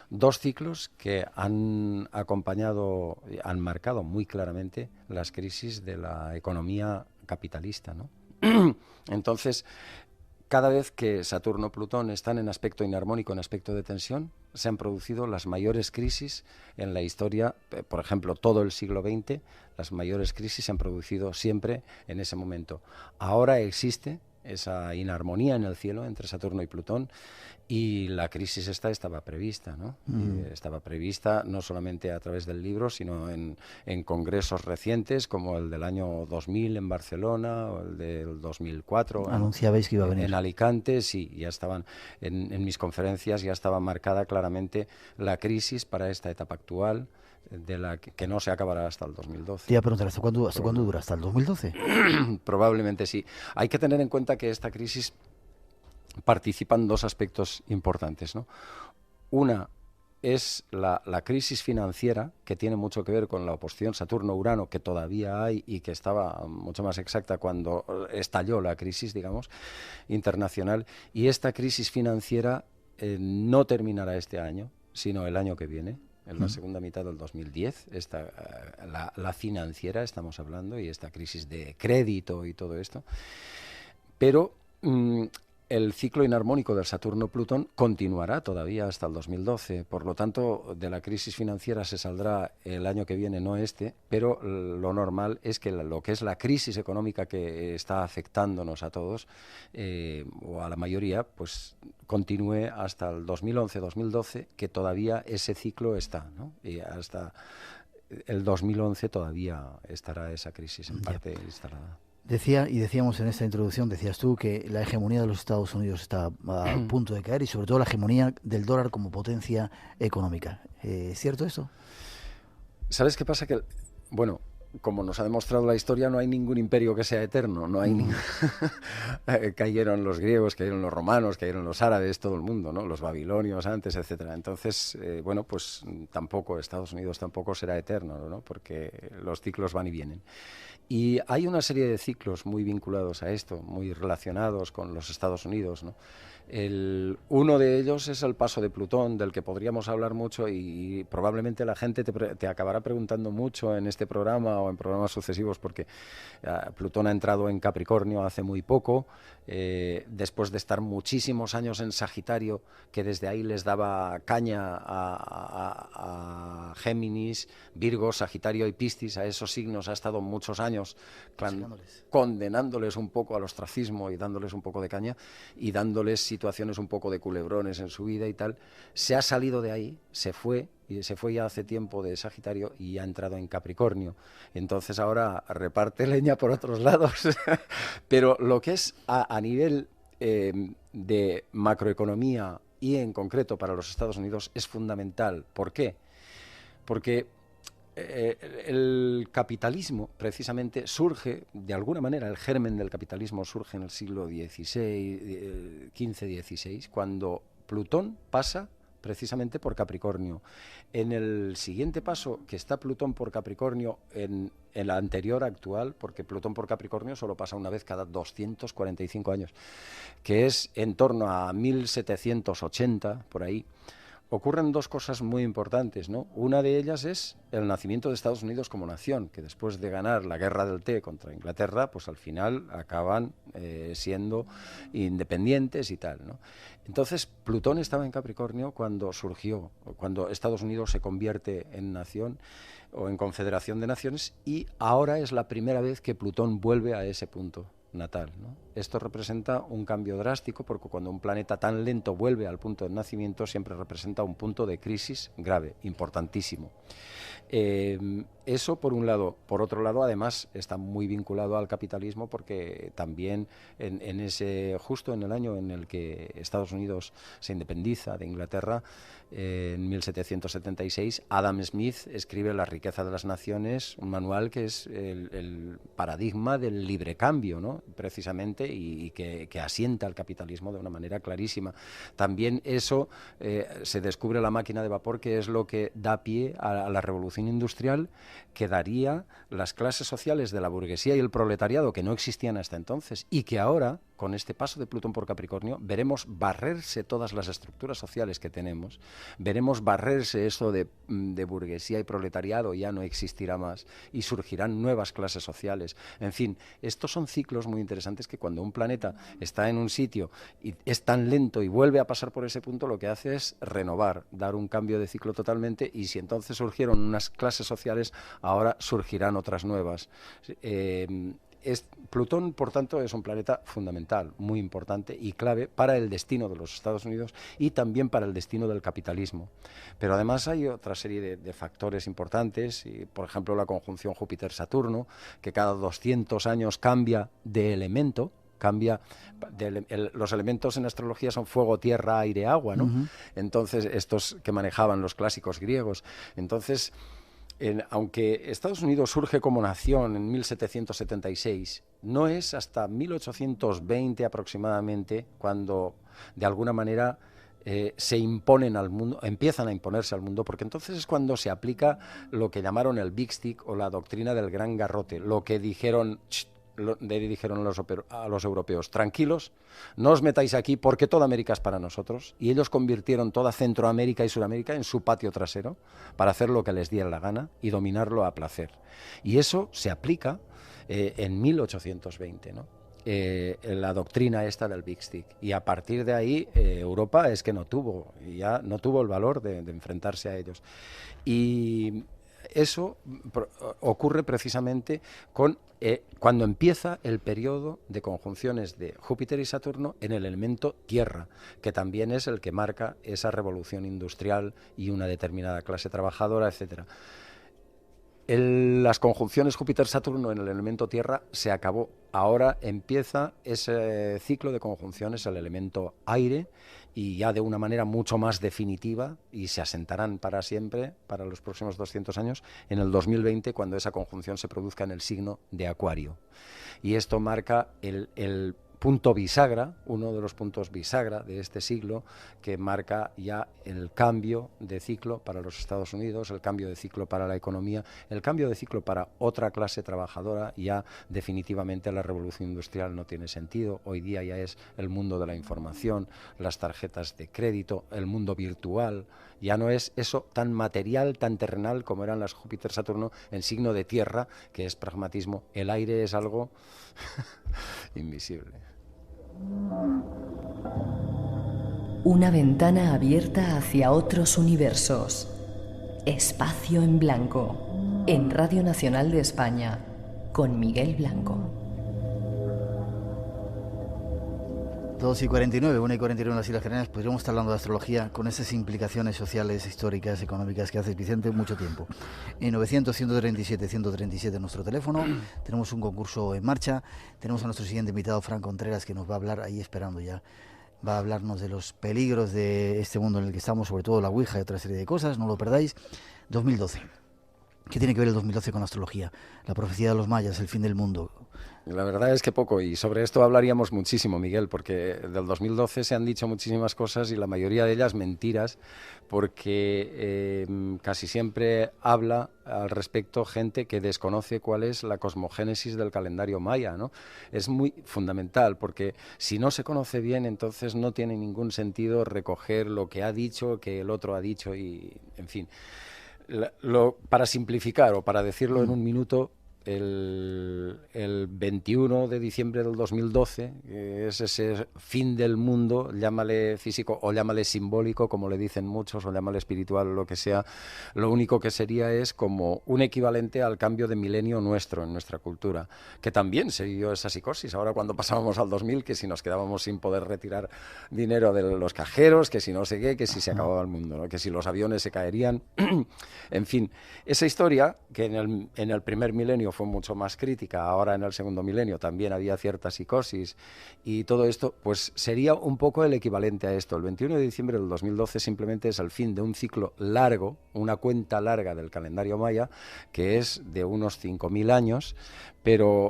Dos ciclos que han acompañado, han marcado muy claramente las crisis de la economía capitalista, ¿no? Entonces, cada vez que Saturno-Plutón están en aspecto inarmónico, en aspecto de tensión, se han producido las mayores crisis en la historia, por ejemplo, todo el siglo XX, las mayores crisis se han producido siempre en ese momento. Ahora existe esa inarmonía en el cielo entre Saturno y Plutón y la crisis esta estaba prevista, ¿no? Estaba prevista no solamente a través del libro, sino en congresos recientes como el del año 2000 en Barcelona o el del 2004. Anunciabais que iba a venir. En Alicante, sí, ya estaban, en mis conferencias ya estaba marcada claramente la crisis para esta etapa actual, de la que no se acabará hasta el 2012. Te iba a preguntar, ¿hasta cuándo dura? ¿Hasta el 2012? Probablemente sí. Hay que tener en cuenta que esta crisis participan dos aspectos importantes, ¿no? Una es la crisis financiera, que tiene mucho que ver con la oposición Saturno-Urano, que todavía hay y que estaba mucho más exacta cuando estalló la crisis, digamos, internacional. Y esta crisis financiera no terminará este año, sino el año que viene. En la segunda mitad del 2010, la financiera estamos hablando, y esta crisis de crédito y todo esto. Pero el ciclo inarmónico del Saturno-Plutón continuará todavía hasta el 2012. Por lo tanto, de la crisis financiera se saldrá el año que viene, no este, pero lo normal es que lo que es la crisis económica que está afectándonos a todos, o a la mayoría, pues continúe hasta el 2011-2012, que todavía ese ciclo está, ¿no? Y hasta el 2011 todavía estará esa crisis en parte instalada. Decíamos en esta introducción, decías tú que la hegemonía de los Estados Unidos está a punto de caer y sobre todo la hegemonía del dólar como potencia económica. ¿Es cierto eso? ¿Sabes qué pasa? Que, bueno, como nos ha demostrado la historia, no hay ningún imperio que sea eterno, no hay cayeron los griegos, cayeron los romanos, cayeron los árabes, todo el mundo, ¿no? Los babilonios antes, etcétera. Entonces, bueno, pues tampoco Estados Unidos tampoco será eterno, ¿no? Porque los ciclos van y vienen. Y hay una serie de ciclos muy vinculados a esto, muy relacionados con los Estados Unidos, ¿no? Uno de ellos es el paso de Plutón, del que podríamos hablar mucho y probablemente la gente te acabará preguntando mucho en este programa o en programas sucesivos, porque Plutón ha entrado en Capricornio hace muy poco, después de estar muchísimos años en Sagitario, que desde ahí les daba caña a Géminis, Virgo, Sagitario y Piscis. A esos signos ha estado muchos años condenándoles un poco al ostracismo y dándoles un poco de caña y dándoles situaciones un poco de culebrones en su vida y tal. Se ha salido de ahí, se fue ya hace tiempo de Sagitario y ha entrado en Capricornio. Entonces ahora reparte leña por otros lados. Pero lo que es a nivel de macroeconomía y en concreto para los Estados Unidos es fundamental. ¿Por qué? Porque el capitalismo precisamente surge, de alguna manera el germen del capitalismo surge en el siglo XV-XVI, cuando Plutón pasa precisamente por Capricornio. En el siguiente paso, que está Plutón por Capricornio, en el anterior actual, porque Plutón por Capricornio solo pasa una vez cada 245 años, que es en torno a 1780, por ahí, ocurren dos cosas muy importantes, ¿no? Una de ellas es el nacimiento de Estados Unidos como nación, que después de ganar la guerra del té contra Inglaterra, pues al final acaban siendo independientes y tal, ¿no? Entonces, Plutón estaba en Capricornio cuando surgió, cuando Estados Unidos se convierte en nación o en confederación de naciones, y ahora es la primera vez que Plutón vuelve a ese punto natal, ¿no? Esto representa un cambio drástico, porque cuando un planeta tan lento vuelve al punto de nacimiento siempre representa un punto de crisis grave, importantísimo. Eso por un lado. Por otro lado, además, está muy vinculado al capitalismo, porque también justo en el año en el que Estados Unidos se independiza de Inglaterra, en 1776, Adam Smith escribe La riqueza de las naciones, un manual que es el paradigma del libre cambio, ¿no? Precisamente, y que asienta al capitalismo de una manera clarísima. También eso se descubre la máquina de vapor, que es lo que da pie a la revolución industrial, que daría las clases sociales de la burguesía y el proletariado, que no existían hasta entonces, y que ahora, con este paso de Plutón por Capricornio, veremos barrerse todas las estructuras sociales que tenemos, veremos barrerse eso de burguesía y proletariado, ya no existirá más, y surgirán nuevas clases sociales. En fin, estos son ciclos muy interesantes, que cuando un planeta está en un sitio y es tan lento y vuelve a pasar por ese punto, lo que hace es renovar, dar un cambio de ciclo totalmente, y si entonces surgieron unas clases sociales, ahora surgirán otras nuevas. Plutón, por tanto, es un planeta fundamental, muy importante y clave para el destino de los Estados Unidos y también para el destino del capitalismo. Pero además hay otra serie de factores importantes, y, por ejemplo, la conjunción Júpiter-Saturno, que cada 200 años cambia de elemento. Los elementos en astrología son fuego, tierra, aire, agua, ¿no? Uh-huh. Entonces, estos que manejaban los clásicos griegos. Entonces, aunque Estados Unidos surge como nación en 1776, no es hasta 1820 aproximadamente cuando, de alguna manera, se imponen al mundo, empiezan a imponerse al mundo, porque entonces es cuando se aplica lo que llamaron el Big Stick o la doctrina del gran garrote, lo que dijeron a los europeos: tranquilos, no os metáis aquí porque toda América es para nosotros, y ellos convirtieron toda Centroamérica y Sudamérica en su patio trasero para hacer lo que les diera la gana y dominarlo a placer. Y eso se aplica en 1820, ¿no? La doctrina esta del Big Stick, y a partir de ahí Europa es que no tuvo el valor de enfrentarse a ellos. Y eso ocurre precisamente cuando empieza el periodo de conjunciones de Júpiter y Saturno en el elemento Tierra, que también es el que marca esa revolución industrial y una determinada clase trabajadora, etcétera. Las conjunciones Júpiter-Saturno en el elemento Tierra se acabó. Ahora empieza ese ciclo de conjunciones el elemento aire, y ya de una manera mucho más definitiva, y se asentarán para siempre, para los próximos 200 años, en el 2020, cuando esa conjunción se produzca en el signo de Acuario. Y esto marca el punto bisagra, uno de los puntos bisagra de este siglo, que marca ya el cambio de ciclo para los Estados Unidos, el cambio de ciclo para la economía, el cambio de ciclo para otra clase trabajadora. Ya definitivamente la revolución industrial no tiene sentido. Hoy día ya es el mundo de la información, las tarjetas de crédito, el mundo virtual. Ya no es eso tan material, tan terrenal como eran las Júpiter-Saturno en signo de Tierra, que es pragmatismo. El aire es algo invisible. Una ventana abierta hacia otros universos. Espacio en Blanco. En Radio Nacional de España. Con Miguel Blanco. 2:49, 1:49 en las Islas Canarias. Podríamos estar hablando de astrología con esas implicaciones sociales, históricas, económicas que haces, Vicente, mucho tiempo. En 900-137-137 nuestro teléfono. Tenemos un concurso en marcha. Tenemos a nuestro siguiente invitado, Fran Contreras, que nos va a hablar, ahí esperando ya, va a hablarnos de los peligros de este mundo en el que estamos, sobre todo la Ouija y otra serie de cosas, no lo perdáis. 2012. ¿Qué tiene que ver el 2012 con la astrología? La profecía de los mayas, el fin del mundo. La verdad es que poco, y sobre esto hablaríamos muchísimo, Miguel, porque del 2012 se han dicho muchísimas cosas y la mayoría de ellas mentiras, porque casi siempre habla al respecto gente que desconoce cuál es la cosmogénesis del calendario maya, ¿no? Es muy fundamental, porque si no se conoce bien, entonces no tiene ningún sentido recoger lo que ha dicho, que el otro ha dicho, y en fin. Para simplificar o para decirlo en un minuto, el 21 de diciembre del 2012, que es ese fin del mundo, llámale físico o llámale simbólico, como le dicen muchos, o llámale espiritual o lo que sea, lo único que sería es como un equivalente al cambio de milenio nuestro, en nuestra cultura, que también se dio esa psicosis. Ahora cuando pasábamos al 2000, que si nos quedábamos sin poder retirar dinero de los cajeros, que si no sé qué, que si se acababa el mundo, ¿no? Que si los aviones se caerían, en fin, esa historia que en el primer milenio fue mucho más crítica, ahora en el segundo milenio también había cierta psicosis, y todo esto pues sería un poco el equivalente a esto. El 21 de diciembre del 2012 simplemente es el fin de un ciclo largo, una cuenta larga del calendario maya, que es de unos 5.000 años,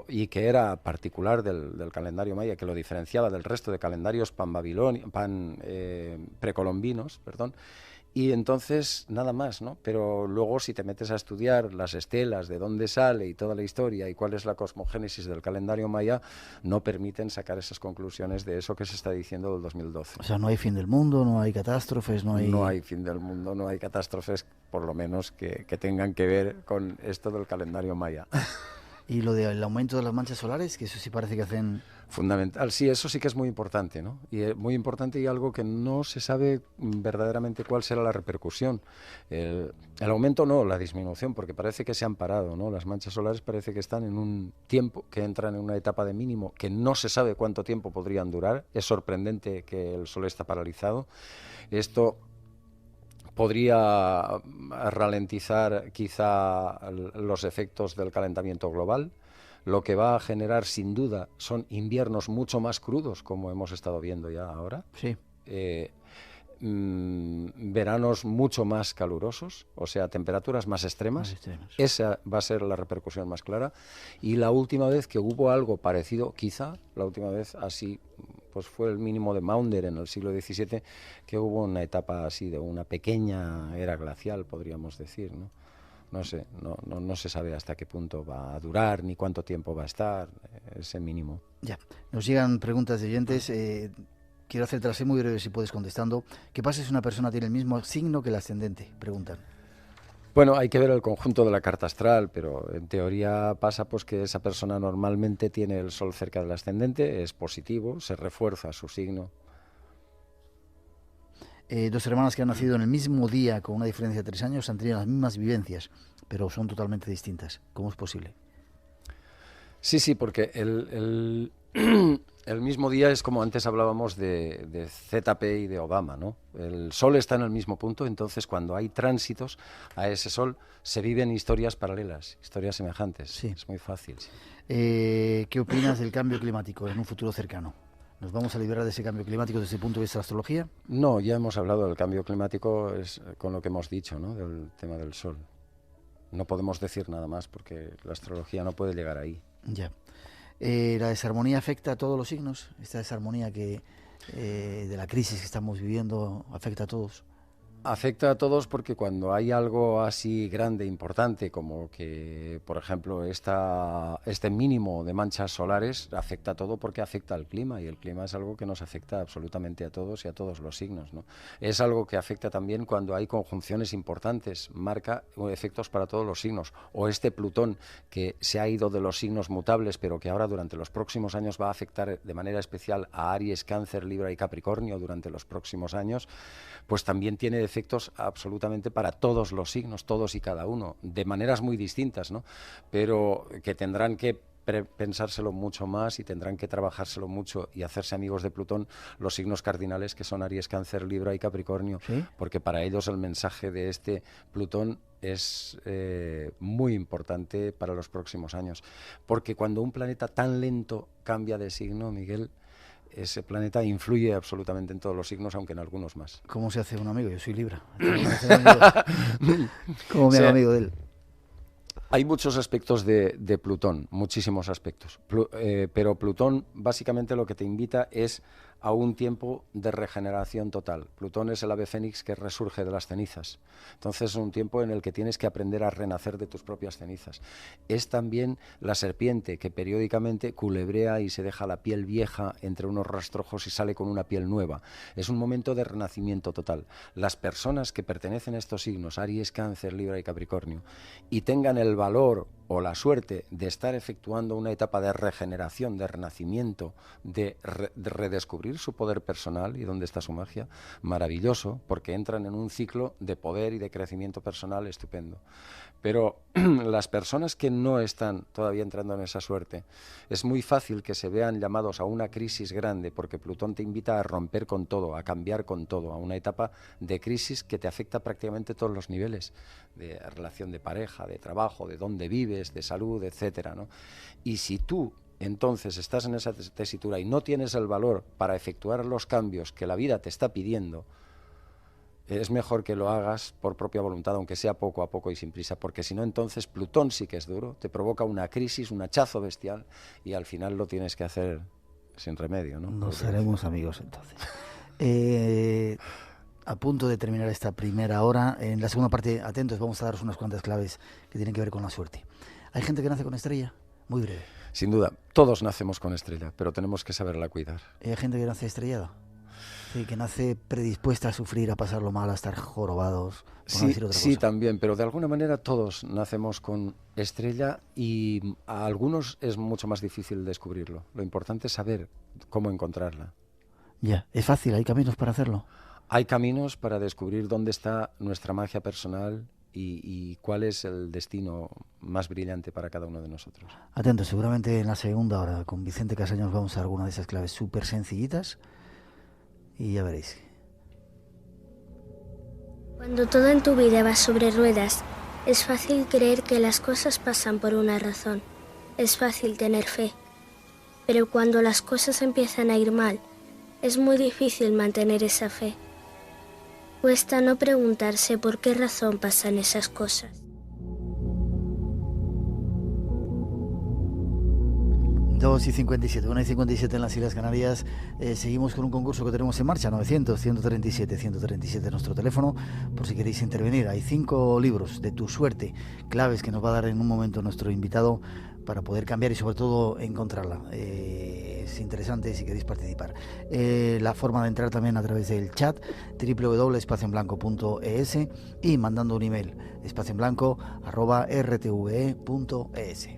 y que era particular del calendario maya, que lo diferenciaba del resto de calendarios precolombinos, perdón. Y entonces, nada más, ¿no? Pero luego, si te metes a estudiar las estelas, de dónde sale y toda la historia y cuál es la cosmogénesis del calendario maya, no permiten sacar esas conclusiones de eso que se está diciendo del 2012. O sea, no hay fin del mundo, no hay catástrofes, no hay... No hay fin del mundo, no hay catástrofes, por lo menos que tengan que ver con esto del calendario maya. Y lo del aumento de las manchas solares, que eso sí parece que hacen... Fundamental, sí, eso sí que es muy importante, ¿no? Y muy importante, y algo que no se sabe verdaderamente cuál será la repercusión. El aumento no, la disminución, porque parece que se han parado, ¿no? Las manchas solares parece que están en un tiempo, que entran en una etapa de mínimo, que no se sabe cuánto tiempo podrían durar. Es sorprendente que el Sol está paralizado. Esto podría ralentizar quizá los efectos del calentamiento global. Lo que va a generar, sin duda, son inviernos mucho más crudos, como hemos estado viendo ya ahora. Sí. Veranos mucho más calurosos, o sea, temperaturas más extremas. Esa va a ser la repercusión más clara. Y la última vez que hubo algo parecido, quizá, la última vez así, pues fue el mínimo de Maunder en el siglo XVII, que hubo una etapa así de una pequeña era glacial, podríamos decir, ¿no? No sé, no se sabe hasta qué punto va a durar ni cuánto tiempo va a estar ese mínimo. Ya, nos llegan preguntas de oyentes. Quiero hacértelas muy breve si puedes contestando. ¿Qué pasa si una persona tiene el mismo signo que el ascendente? Preguntan. Bueno, hay que ver el conjunto de la carta astral, pero en teoría pasa pues que esa persona normalmente tiene el Sol cerca del ascendente, es positivo, se refuerza su signo. Dos hermanas que han nacido en el mismo día con una diferencia de 3 años han tenido las mismas vivencias, pero son totalmente distintas. ¿Cómo es posible? Sí, porque El mismo día es como antes hablábamos de ZP y de Obama, ¿no? El Sol está en el mismo punto, entonces cuando hay tránsitos a ese Sol se viven historias paralelas, historias semejantes. Sí. Es muy fácil. Sí. ¿Qué opinas del cambio climático en un futuro cercano? ¿Nos vamos a liberar de ese cambio climático desde el punto de vista de la astrología? No, ya hemos hablado del cambio climático con lo que hemos dicho, ¿no? Del tema del Sol. No podemos decir nada más porque la astrología no puede llegar ahí. Ya. ¿La desarmonía afecta a todos los signos? ¿Esta desarmonía de la crisis que estamos viviendo afecta a todos? Afecta a todos porque cuando hay algo así grande, importante, como que, por ejemplo, este mínimo de manchas solares, afecta a todo porque afecta al clima, y el clima es algo que nos afecta absolutamente a todos y a todos los signos, ¿no? Es algo que afecta también cuando hay conjunciones importantes, marca efectos para todos los signos, o este Plutón que se ha ido de los signos mutables, pero que ahora durante los próximos años va a afectar de manera especial a Aries, Cáncer, Libra y Capricornio durante los próximos años, pues también tiene efectos absolutamente para todos los signos, todos y cada uno, de maneras muy distintas, ¿no? Pero que tendrán que pensárselo mucho más y tendrán que trabajárselo mucho y hacerse amigos de Plutón los signos cardinales que son Aries, Cáncer, Libra y Capricornio, ¿sí? Porque para ellos el mensaje de este Plutón es muy importante para los próximos años, porque cuando un planeta tan lento cambia de signo, Miguel, ese planeta influye absolutamente en todos los signos, aunque en algunos más. ¿Cómo se hace un amigo? Yo soy Libra. ¿Cómo me hago amigo de él? Hay muchos aspectos de Plutón, muchísimos aspectos, pero Plutón básicamente lo que te invita es a un tiempo de regeneración total. Plutón es el ave fénix que resurge de las cenizas, entonces es un tiempo en el que tienes que aprender a renacer de tus propias cenizas. Es también la serpiente que periódicamente culebrea y se deja la piel vieja entre unos rastrojos y sale con una piel nueva. Es un momento de renacimiento total. Las personas que pertenecen a estos signos, Aries, Cáncer, Libra y Capricornio, y tengan el valor o la suerte de estar efectuando una etapa de regeneración, de renacimiento, de redescubrir su poder personal y dónde está su magia, maravilloso, porque entran en un ciclo de poder y de crecimiento personal estupendo. Pero las personas que no están todavía entrando en esa suerte, es muy fácil que se vean llamados a una crisis grande, porque Plutón te invita a romper con todo, a cambiar con todo, a una etapa de crisis que te afecta prácticamente todos los niveles, de relación de pareja, de trabajo, de dónde vives, de salud, etcétera, ¿no? Y si tú entonces estás en esa tesitura y no tienes el valor para efectuar los cambios que la vida te está pidiendo, es mejor que lo hagas por propia voluntad, aunque sea poco a poco y sin prisa, porque si no, entonces Plutón sí que es duro, te provoca una crisis, un hachazo bestial, y al final lo tienes que hacer sin remedio, ¿no? Nos haremos amigos entonces. A punto de terminar esta primera hora, en la segunda parte, atentos, vamos a daros unas cuantas claves que tienen que ver con la suerte. ¿Hay gente que nace con estrella? Muy breve. Sin duda, todos nacemos con estrella, pero tenemos que saberla cuidar. ¿Hay gente que nace estrellada? Sí, que nace predispuesta a sufrir, a pasarlo mal, a estar jorobados. Sí, también, pero de alguna manera todos nacemos con estrella y a algunos es mucho más difícil descubrirlo. Lo importante es saber cómo encontrarla. Ya, es fácil, hay caminos para hacerlo. Hay caminos para descubrir dónde está nuestra magia personal y cuál es el destino más brillante para cada uno de nosotros. Atentos, seguramente en la segunda hora con Vicente Casañón vamos a dar alguna de esas claves súper sencillitas y ya veréis. Cuando todo en tu vida va sobre ruedas, es fácil creer que las cosas pasan por una razón. Es fácil tener fe. Pero cuando las cosas empiezan a ir mal, es muy difícil mantener esa fe. Cuesta no preguntarse por qué razón pasan esas cosas. 2:57, 1:57 en las Islas Canarias. Seguimos con un concurso que tenemos en marcha, 900-137-137 nuestro teléfono, por si queréis intervenir. Hay 5 libros de tu suerte, claves que nos va a dar en un momento nuestro invitado para poder cambiar y sobre todo encontrarla. Es interesante si queréis participar. La forma de entrar también a través del chat www.espacioenblanco.es y mandando un email espacioenblanco@rtve.es.